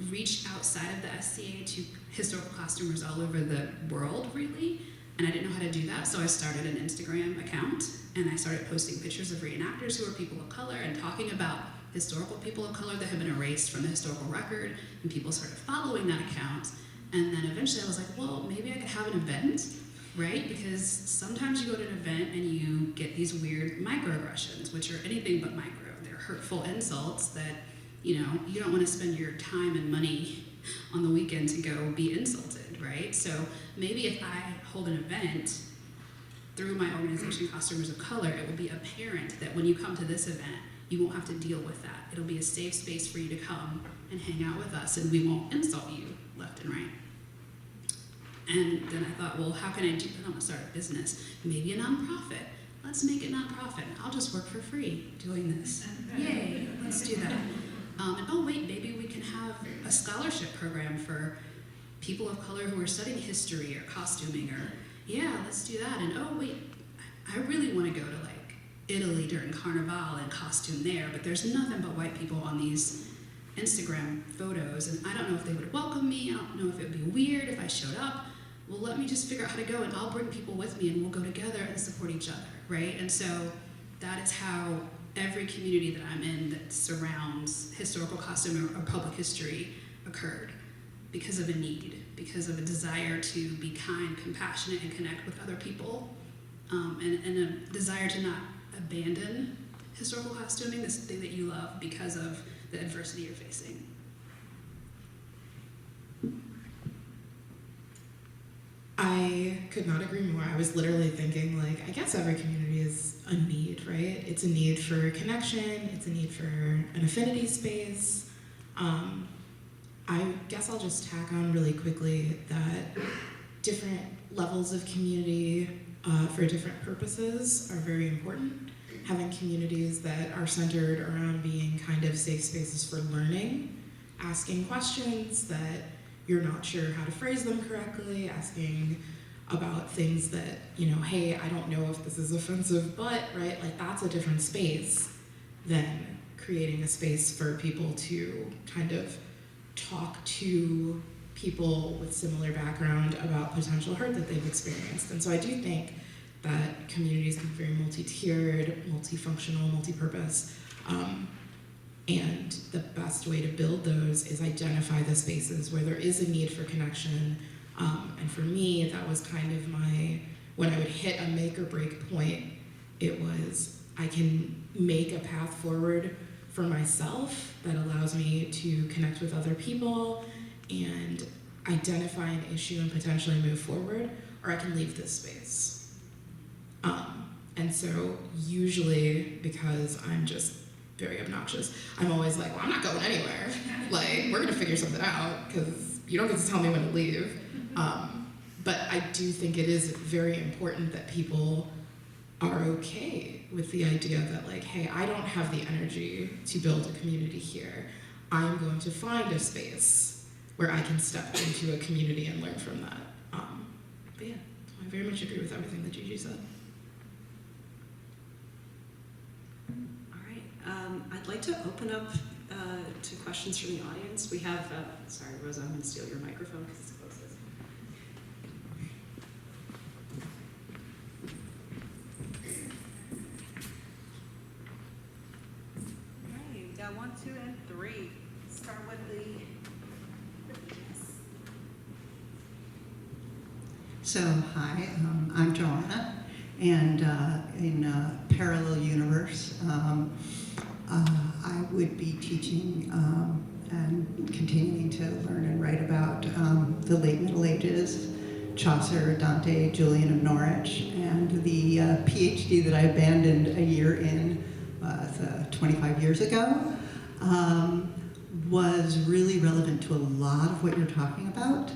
reach outside of the SCA to historical costumers all over the world, really. And I didn't know how to do that, so I started an Instagram account, and I started posting pictures of reenactors who were people of color and talking about historical people of color that had been erased from the historical record, and people started following that account. And then eventually I was like, well, maybe I could have an event, right? Because sometimes you go to an event and you get these weird microaggressions, which are anything but micro. They're hurtful insults that, you don't want to spend your time and money on the weekend to go be insulted, right? So maybe if I hold an event through my organization, Costumers of Color, it will be apparent that when you come to this event, you won't have to deal with that. It'll be a safe space for you to come and hang out with us, and we won't insult you left and right. And then I thought, well, how can I do that? I'm gonna start a business, maybe a nonprofit. Let's make it nonprofit. I'll just work for free doing this. Yay, let's do that. And oh wait, maybe we can have a scholarship program for people of color who are studying history or costuming, or yeah, let's do that. And oh wait, I really want to go to like Italy during Carnival and costume there, but there's nothing but white people on these Instagram photos, and I don't know if they would welcome me. I don't know if it would be weird if I showed up. Well, let me just figure out how to go, and I'll bring people with me, and we'll go together and support each other, right? And so that is how every community that I'm in that surrounds historical costume or public history occurred, because of a need, because of a desire to be kind, compassionate, and connect with other people, and a desire to not abandon historical costuming, this thing that you love, because of the adversity you're facing. I could not agree more. I was literally thinking, like, I guess every community is a need, right? It's a need for connection, it's a need for an affinity space. I guess I'll just tack on really quickly that different levels of community for different purposes are very important. Having communities that are centered around being kind of safe spaces for learning, asking questions that you're not sure how to phrase them correctly, asking about things that, you know, hey, I don't know if this is offensive, but, right, like that's a different space than creating a space for people to kind of talk to people with similar background about potential hurt that they've experienced. And so I do think that communities can be very multi-tiered, multifunctional, multi-purpose. And the best way to build those is identify the spaces where there is a need for connection. And for me, that was kind of when I would hit a make or break point, it was, I can make a path forward for myself that allows me to connect with other people and identify an issue and potentially move forward, or I can leave this space. And so usually, because I'm just very obnoxious, I'm always like, well, I'm not going anywhere. Like, we're gonna figure something out, because you don't get to tell me when to leave. But I do think it is very important that people are okay with the idea that, like, hey, I don't have the energy to build a community here. I'm going to find a space where I can step into a community and learn from that. But yeah, I very much agree with everything that Gigi said. I'd like to open up to questions from the audience. We have, sorry, Rosa, I'm going to steal your microphone because it's closest. Okay, we got 1, 2, and 3. Start with the. So, hi, I'm Joanna, and in a parallel universe, I would be teaching and continuing to learn and write about the late Middle Ages, Chaucer, Dante, Julian of Norwich, and the PhD that I abandoned a year in 25 years ago was really relevant to a lot of what you're talking about,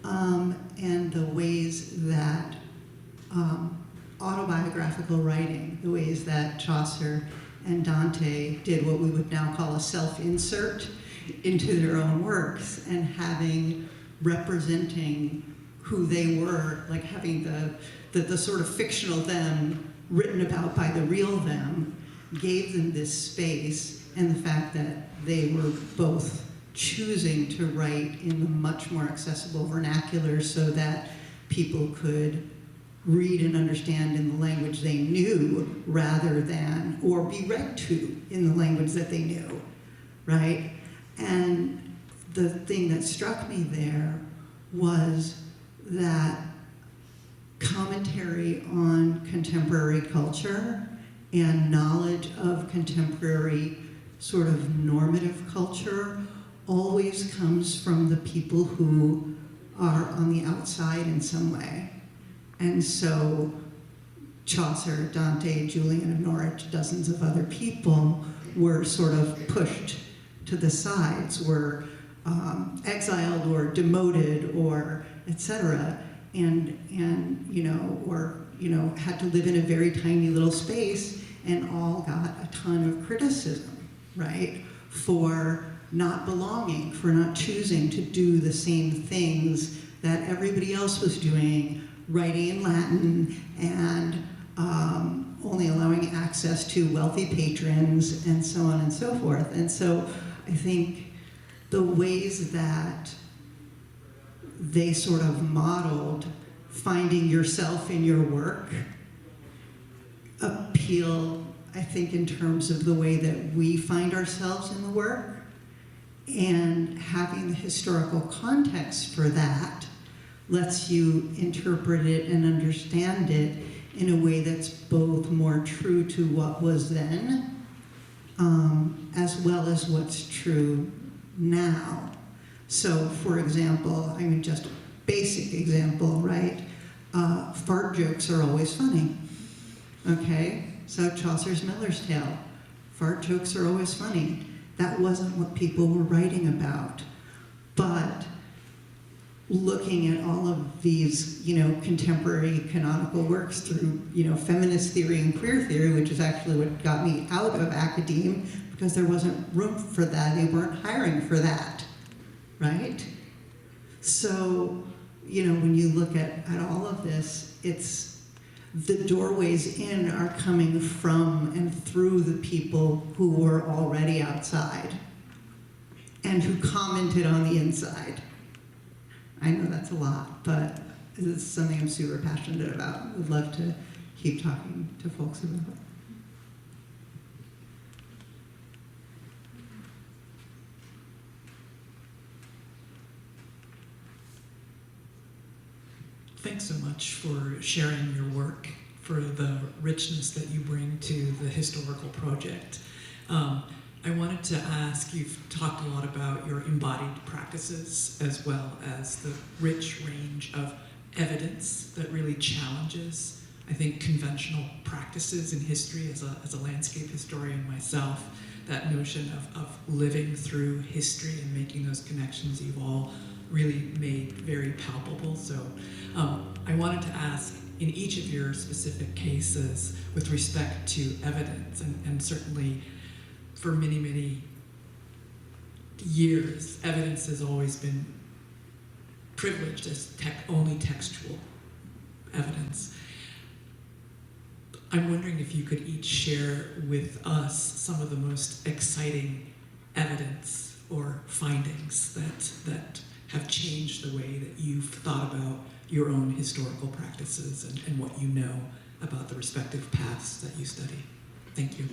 and the ways that autobiographical writing, the ways that Chaucer and Dante did what we would now call a self-insert into their own works, and representing who they were, like having the sort of fictional them written about by the real them, gave them this space, and the fact that they were both choosing to write in the much more accessible vernacular so that people could read and understand in the language they knew rather than, or be read to in the language that they knew, right? And the thing that struck me there was that commentary on contemporary culture and knowledge of contemporary sort of normative culture always comes from the people who are on the outside in some way. And so Chaucer, Dante, Julian of Norwich, dozens of other people were sort of pushed to the sides, were exiled or demoted or etc. And had to live in a very tiny little space, and all got a ton of criticism, right, for not belonging, for not choosing to do the same things that everybody else was doing, writing in Latin and only allowing access to wealthy patrons and so on and so forth. And so I think the ways that they sort of modeled finding yourself in your work appeal, I think, in terms of the way that we find ourselves in the work, and having the historical context for that lets you interpret it and understand it in a way that's both more true to what was then, as well as what's true now. So, for example, I mean, just a basic example, right? Fart jokes are always funny, okay? So Chaucer's Miller's Tale, fart jokes are always funny. That wasn't what people were writing about. But looking at all of these, contemporary canonical works through, feminist theory and queer theory, which is actually what got me out of academe, because there wasn't room for that. They weren't hiring for that, right? So, when you look at all of this, it's the doorways in are coming from and through the people who were already outside and who commented on the inside. I know that's a lot, but it's something I'm super passionate about. Would love to keep talking to folks about it. Thanks so much for sharing your work, for the richness that you bring to the historical project. I wanted to ask, you've talked a lot about your embodied practices as well as the rich range of evidence that really challenges, I think, conventional practices in history. As a landscape historian myself, that notion of living through history and making those connections you've all really made very palpable. So I wanted to ask, in each of your specific cases with respect to evidence, and certainly for many, many years, evidence has always been privileged as only textual evidence. I'm wondering if you could each share with us some of the most exciting evidence or findings that have changed the way that you've thought about your own historical practices and what you know about the respective paths that you study. Thank you.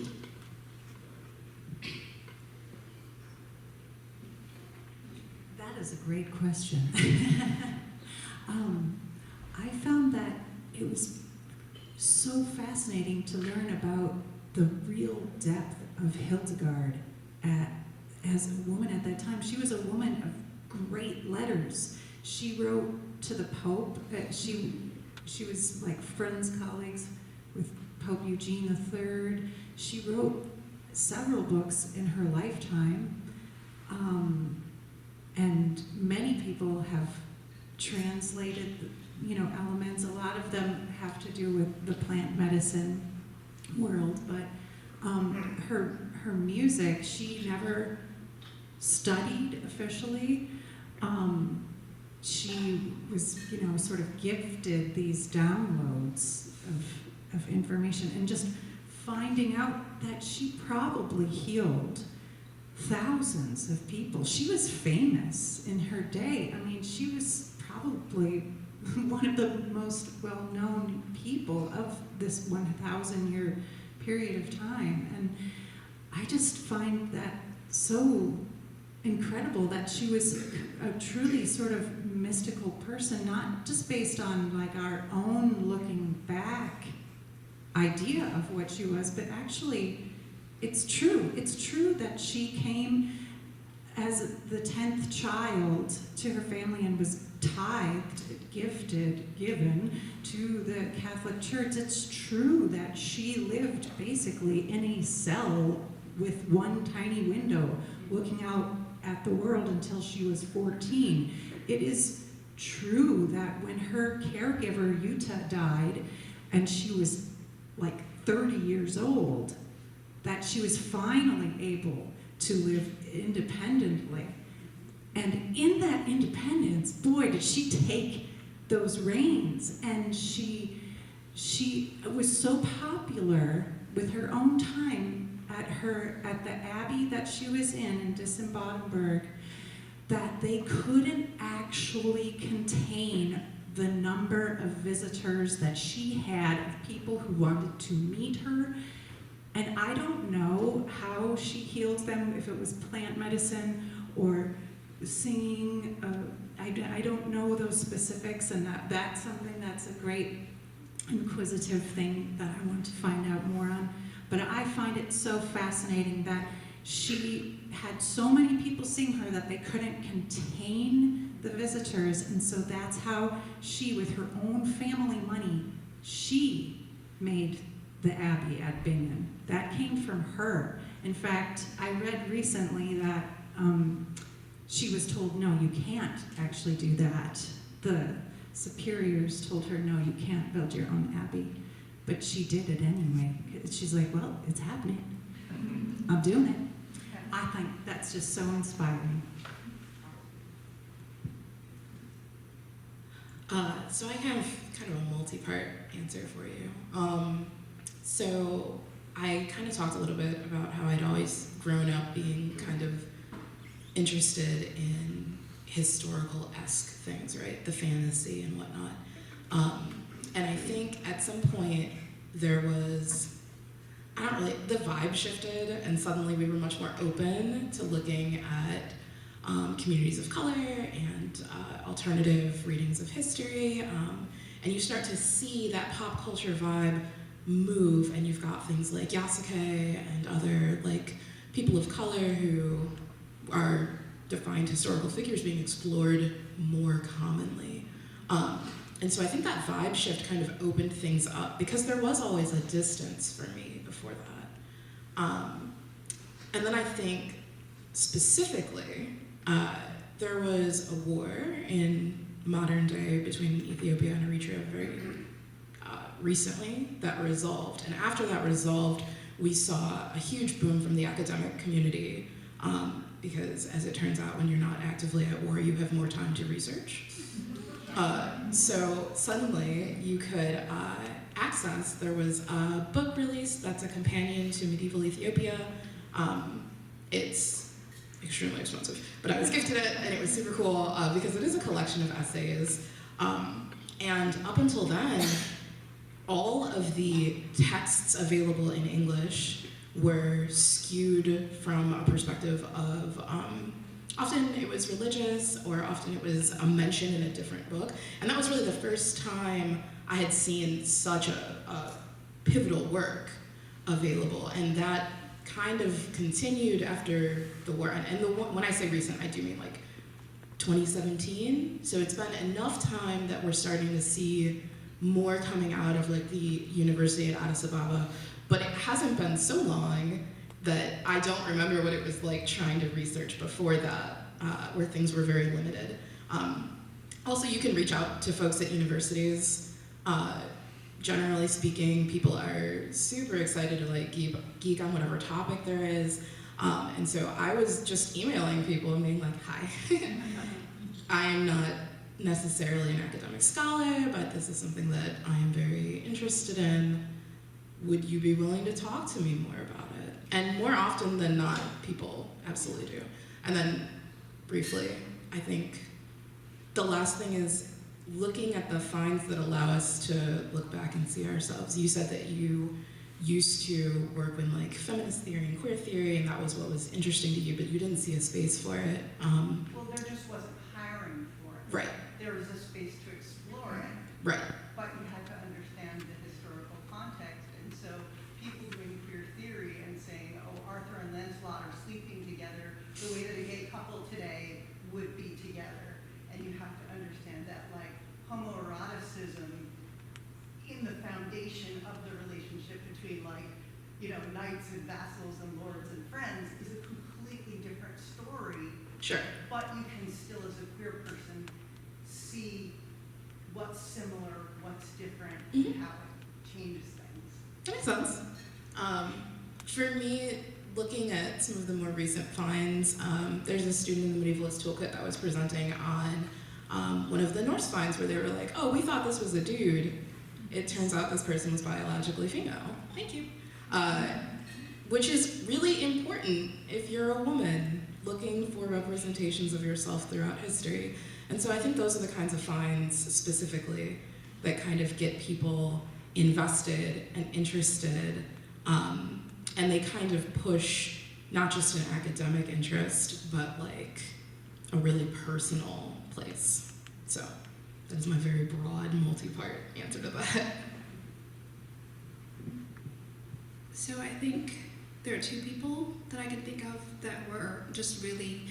That is a great question. I found that it was so fascinating to learn about the real depth of Hildegard as a woman at that time. She was a woman of great letters. She wrote to the Pope. She was like friends, colleagues with Pope Eugene III. She wrote several books in her lifetime. And many people have translated, elements. A lot of them have to do with the plant medicine world, but her music, she never studied officially. She was, sort of gifted these downloads of information, and just finding out that she probably healed thousands of people. She was famous in her day. I mean, she was probably one of the most well-known people of this 1,000-year period of time. And I just find that so incredible that she was a truly sort of mystical person, not just based on like our own looking back idea of what she was, but actually it's true. It's true that she came as the 10th child to her family and was tithed, gifted, given to the Catholic Church. It's true that she lived basically in a cell with one tiny window looking out at the world until she was 14. It is true that when her caregiver, Yuta, died, and she was like 30 years old, that she was finally able to live independently. And in that independence, boy, did she take those reins. And she was so popular with her own time at the abbey that she was in Dissenbadenberg, that they couldn't actually contain the number of visitors that she had of people who wanted to meet her. And I don't know how she healed them, if it was plant medicine or singing. I don't know those specifics, and that's something that's a great inquisitive thing that I want to find out more on. But I find it so fascinating that she had so many people seeing her that they couldn't contain the visitors, and so that's how she, with her own family money, she made the abbey at Bingen. That came from her. In fact, I read recently that she was told, no, you can't actually do that. The superiors told her, no, you can't build your own abbey. But she did it anyway. She's like, well, it's happening. I'm doing it. I think that's just so inspiring. So I have kind of a multi-part answer for you. So I kind of talked a little bit about how I'd always grown up being kind of interested in historical-esque things, right? The fantasy and whatnot. And I think at some point there was, the vibe shifted, and suddenly we were much more open to looking at communities of color and alternative readings of history. And you start to see that pop culture vibe move, and you've got things like Yasuke and other like people of color who are defined historical figures being explored more commonly. And so I think that vibe shift kind of opened things up, because there was always a distance for me before that. And then I think specifically, there was a war in modern day between Ethiopia and Eritrea very recently that resolved. And after that resolved, we saw a huge boom from the academic community, because as it turns out, when you're not actively at war, you have more time to research. So suddenly you could access, there was a book released that's a companion to medieval Ethiopia. It's extremely expensive, but I was gifted it, and it was super cool because it is a collection of essays. And up until then, all of the texts available in English were skewed from a perspective of often it was religious, or often it was a mention in a different book. And that was really the first time I had seen such a pivotal work available. And that kind of continued after the war. And when I say recent, I do mean like 2017. So it's been enough time that we're starting to see more coming out of like the university at Addis Ababa. But it hasn't been so long that I don't remember what it was like trying to research before that, where things were very limited. Also, you can reach out to folks at universities. Generally speaking, people are super excited to like geek on whatever topic there is. And so I was just emailing people and being like, hi, I am not necessarily an academic scholar, but this is something that I am very interested in. Would you be willing to talk to me more about it? And more often than not, people absolutely do. And then briefly, I think the last thing is looking at the finds that allow us to look back and see ourselves. You said that you used to work in like feminist theory and queer theory, and that was what was interesting to you, but you didn't see a space for it. Well, there just wasn't hiring for it. Right. There was a space to explore it. Right. But you had to understand the historical context. And so people doing queer theory and saying, oh, Arthur and Lancelot are sleeping together the way that a gay couple today would be together. And you have to understand that like homoeroticism in the foundation of the relationship between like, you know, knights and vassals and lords and friends is a completely different story. Sure. But you can still, as a queer person, see what's similar, what's different, and how it changes things. That makes sense. For me, looking at some of the more recent finds, there's a student in the Medievalist Toolkit that was presenting on one of the Norse finds where they were like, oh, we thought this was a dude. It turns out this person was biologically female. Thank you. Which is really important if you're a woman looking for representations of yourself throughout history. And so I think those are the kinds of finds specifically that kind of get people invested and interested, and they kind of push not just an academic interest, but like a really personal place. So that is my very broad, multi-part answer to that. So I think there are two people that I can think of that were just really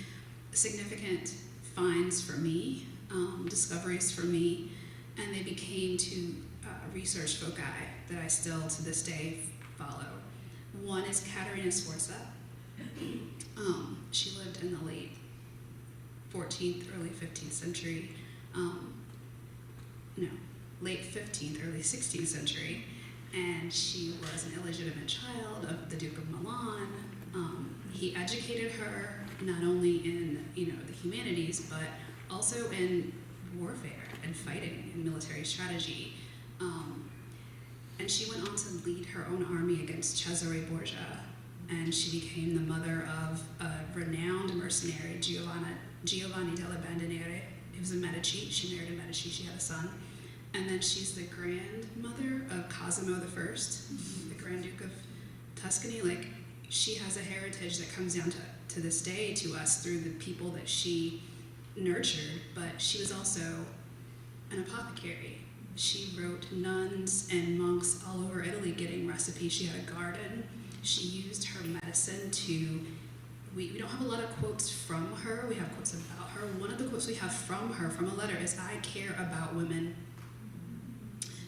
significant finds for me, discoveries for me, and they became two research foci that I still to this day follow. One is Katerina Sforza. She lived in the late 14th, early 15th century, late 15th, early 16th century, and she was an illegitimate child of the Duke of Milan. He educated her not only in the humanities, but also in warfare and fighting and military strategy. And she went on to lead her own army against Cesare Borgia, and she became the mother of a renowned mercenary, Giovanni della Bandinere. He was a Medici. She married a Medici. She had a son. And then she's the grandmother of Cosimo I, the Grand Duke of Tuscany. Like, she has a heritage that comes down to this day to us through the people that she nurtured, but she was also an apothecary. She wrote nuns and monks all over Italy getting recipes. She had a garden. She used her medicine to, we don't have a lot of quotes from her, we have quotes about her. One of the quotes we have from her, from a letter, is, "I care about women."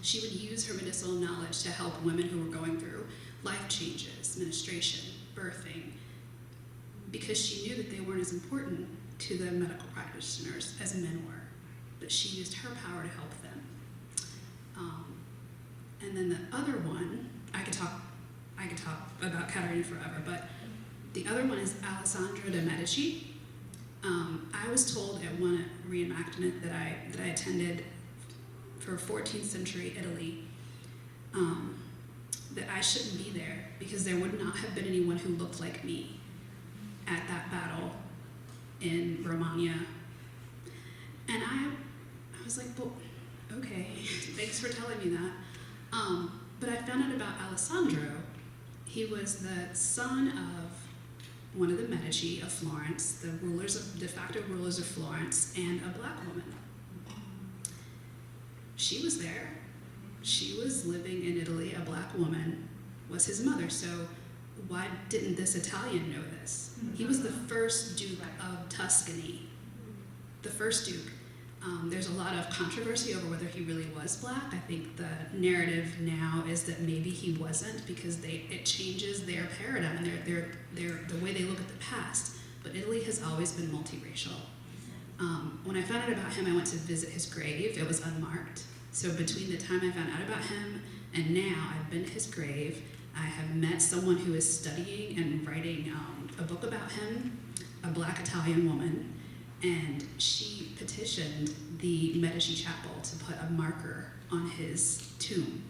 She would use her medicinal knowledge to help women who were going through life changes, menstruation, birthing, because she knew that they weren't as important to the medical practitioners as men were, but she used her power to help them. And then the other one, I could talk about Caterina forever, but the other one is Alessandro de' Medici. I was told at one reenactment that I attended for 14th century Italy that I shouldn't be there because there would not have been anyone who looked like me at that battle in Romagna. And I was like, well, okay, thanks for telling me that. But I found out about Alessandro. He was the son of one of the Medici of Florence, the de facto rulers of Florence, and a black woman. She was there. She was living in Italy. A black woman was his mother. So why didn't this Italian know this? He was the first Duke of Tuscany, the first Duke. There's a lot of controversy over whether he really was black. I think the narrative now is that maybe he wasn't because it changes their paradigm and the way they look at the past. But Italy has always been multiracial. When I found out about him, I went to visit his grave. It was unmarked. So between the time I found out about him and now, I've been to his grave. I have met someone who is studying and writing a book about him, a black Italian woman, and she petitioned the Medici Chapel to put a marker on his tomb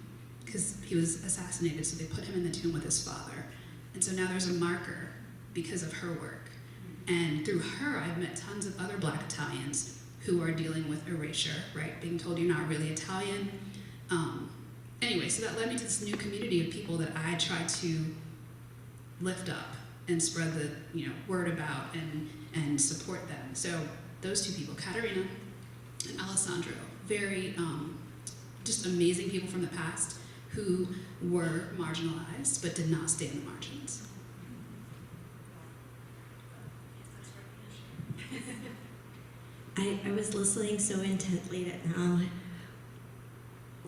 because he was assassinated, so they put him in the tomb with his father. And so now there's a marker because of her work. And through her, I've met tons of other black Italians who are dealing with erasure, right? Being told you're not really Italian. Anyway, so that led me to this new community of people that I try to lift up and spread the word about and support them. So those two people, Caterina and Alessandro, very just amazing people from the past who were marginalized but did not stay in the margins. I was listening so intently that now,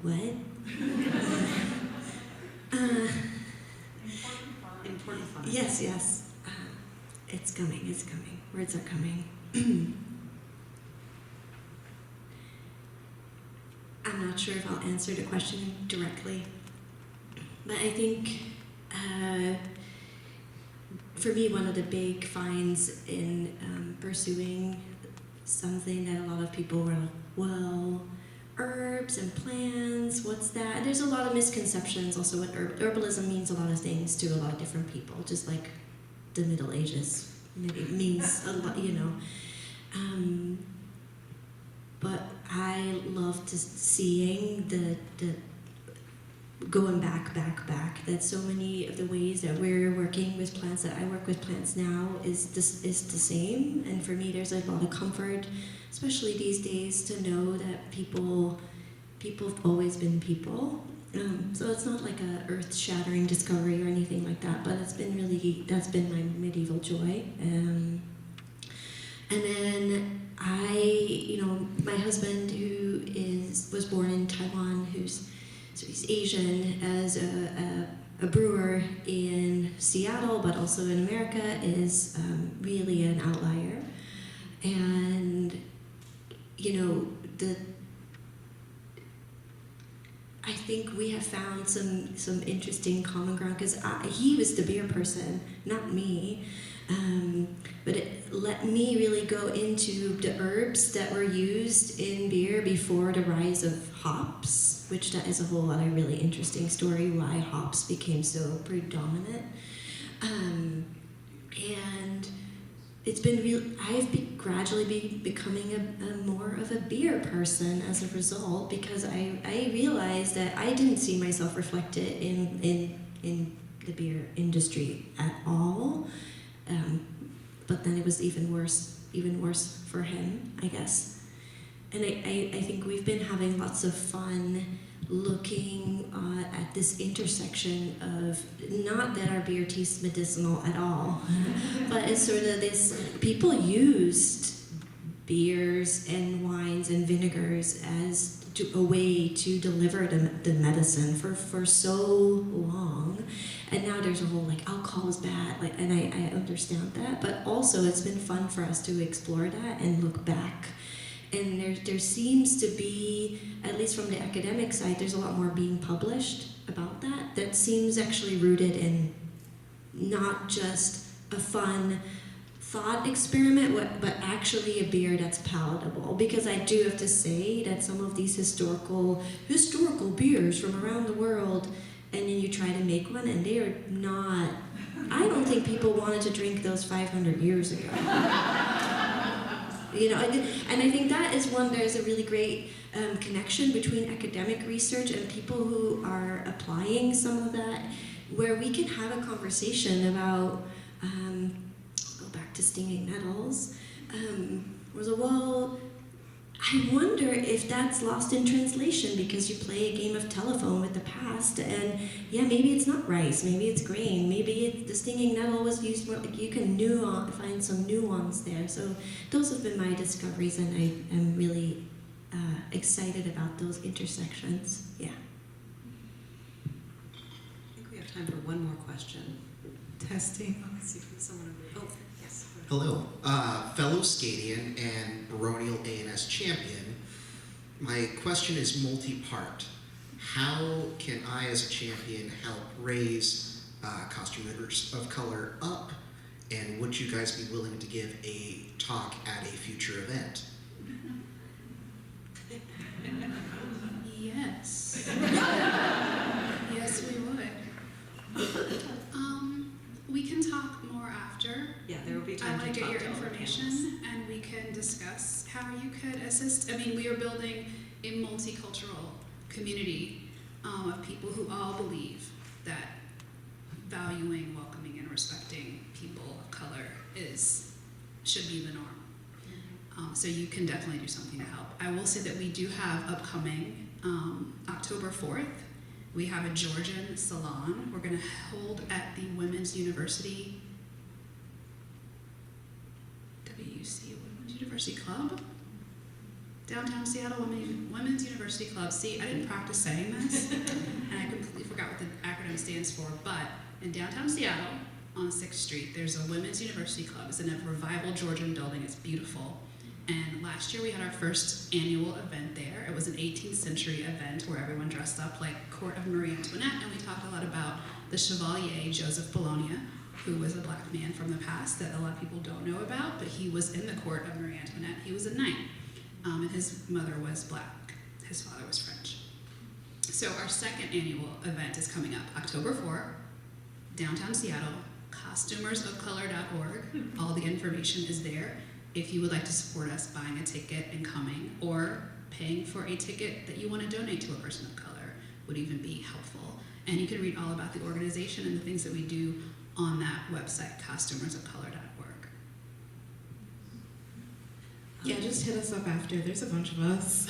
what? Important fun. Yes. It's coming. Words are coming. I'm not sure if I'll answer the question directly, but I think for me, one of the big finds in pursuing something that a lot of people were like, well, herbs and plants, what's that? And there's a lot of misconceptions also what herbalism means a lot of things to a lot of different people, just like the Middle Ages maybe means a lot, you know. But I love seeing the going back, that so many of the ways that we're working with plants, that I work with plants now, is the same. And for me, there's a lot of comfort, especially these days, to know that people have always been people. So it's not like a earth-shattering discovery or anything like that, but that's been my medieval joy. And then my husband, who was born in Taiwan, so he's Asian, as a brewer in Seattle, but also in America, is really an outlier. And I think we have found some interesting common ground, because he was the beer person, not me. But it let me really go into the herbs that were used in beer before the rise of hops, which that is a whole other really interesting story, why hops became so predominant. And it's been I've gradually becoming a more of a beer person as a result, because I realized that I didn't see myself reflected in the beer industry at all. But then it was even worse for him, I guess. And I think we've been having lots of fun looking at this intersection of, not that our beer tastes medicinal at all, but it's sort of this, people used beers and wines and vinegars as a way to deliver the medicine for so long. And now there's a whole alcohol is bad, and I understand that, but also it's been fun for us to explore that and look back. And there seems to be, at least from the academic side, there's a lot more being published about that seems actually rooted in not just a fun thought experiment, but actually a beer that's palatable. Because I do have to say that some of these historical beers from around the world, and then you try to make one, and they are not, I don't think people wanted to drink those 500 years ago. And I think that is there's a really great connection between academic research and people who are applying some of that, where we can have a conversation about, go back to stinging nettles, I wonder if that's lost in translation, because you play a game of telephone with the past, and maybe it's not rice, maybe it's grain, maybe the stinging nettle was used more, you can find some nuance there. So those have been my discoveries, and I am really excited about those intersections. Yeah. I think we have time for one more question. Testing. Let's see if someone over. Oh, yes. Hello, fellow Scadian and baronial A&S champion. My question is multi-part. How can I, as a champion, help raise costumers of color up? And would you guys be willing to give a talk at a future event? Yes. Yes, we would. We can talk more after. Yeah, there will be time I want to to get talk your to all the information, and we can discuss how you could assist. I mean, we are building a multicultural community of people who all believe that valuing, welcoming, and respecting people of color should be the norm. So you can definitely do something to help. I will say that we do have upcoming October 4th. We have a Georgian salon we're going to hold at the Women's University, WUC, Women's University Club? Downtown Seattle Women's University Club. See, I didn't practice saying this, and I completely forgot what the acronym stands for, but in downtown Seattle, on 6th Street, there's a Women's University Club. It's in a revival Georgian building. It's beautiful. And last year we had our first annual event there. It was an 18th century event where everyone dressed up like Court of Marie Antoinette, and we talked a lot about the Chevalier Joseph Bologna, who was a black man from the past that a lot of people don't know about, but he was in the court of Marie Antoinette. He was a knight, and his mother was black. His father was French. So our second annual event is coming up October 4, downtown Seattle, costumersofcolor.org. All the information is there. If you would like to support us buying a ticket and coming, or paying for a ticket that you want to donate to a person of color would even be helpful. And you can read all about the organization and the things that we do on that website, costumersofcolor.org. Yeah, just hit us up after. There's a bunch of us.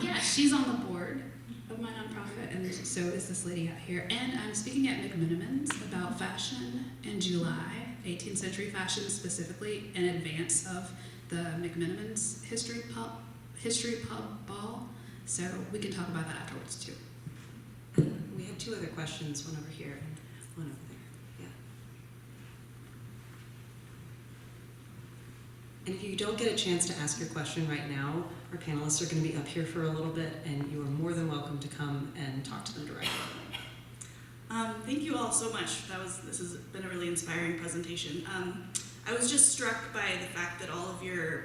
Yeah, she's on the board of my nonprofit, and so is this lady out here. And I'm speaking at McMinimans about fashion in July, 18th century fashion specifically, in advance of the McMinimans History Pub Ball. So we can talk about that afterwards too. We had two other questions, one over here and one over there. Yeah. And if you don't get a chance to ask your question right now, our panelists are going to be up here for a little bit, and you are more than welcome to come and talk to them directly. Thank you all so much. This has been a really inspiring presentation. I was just struck by the fact that all of your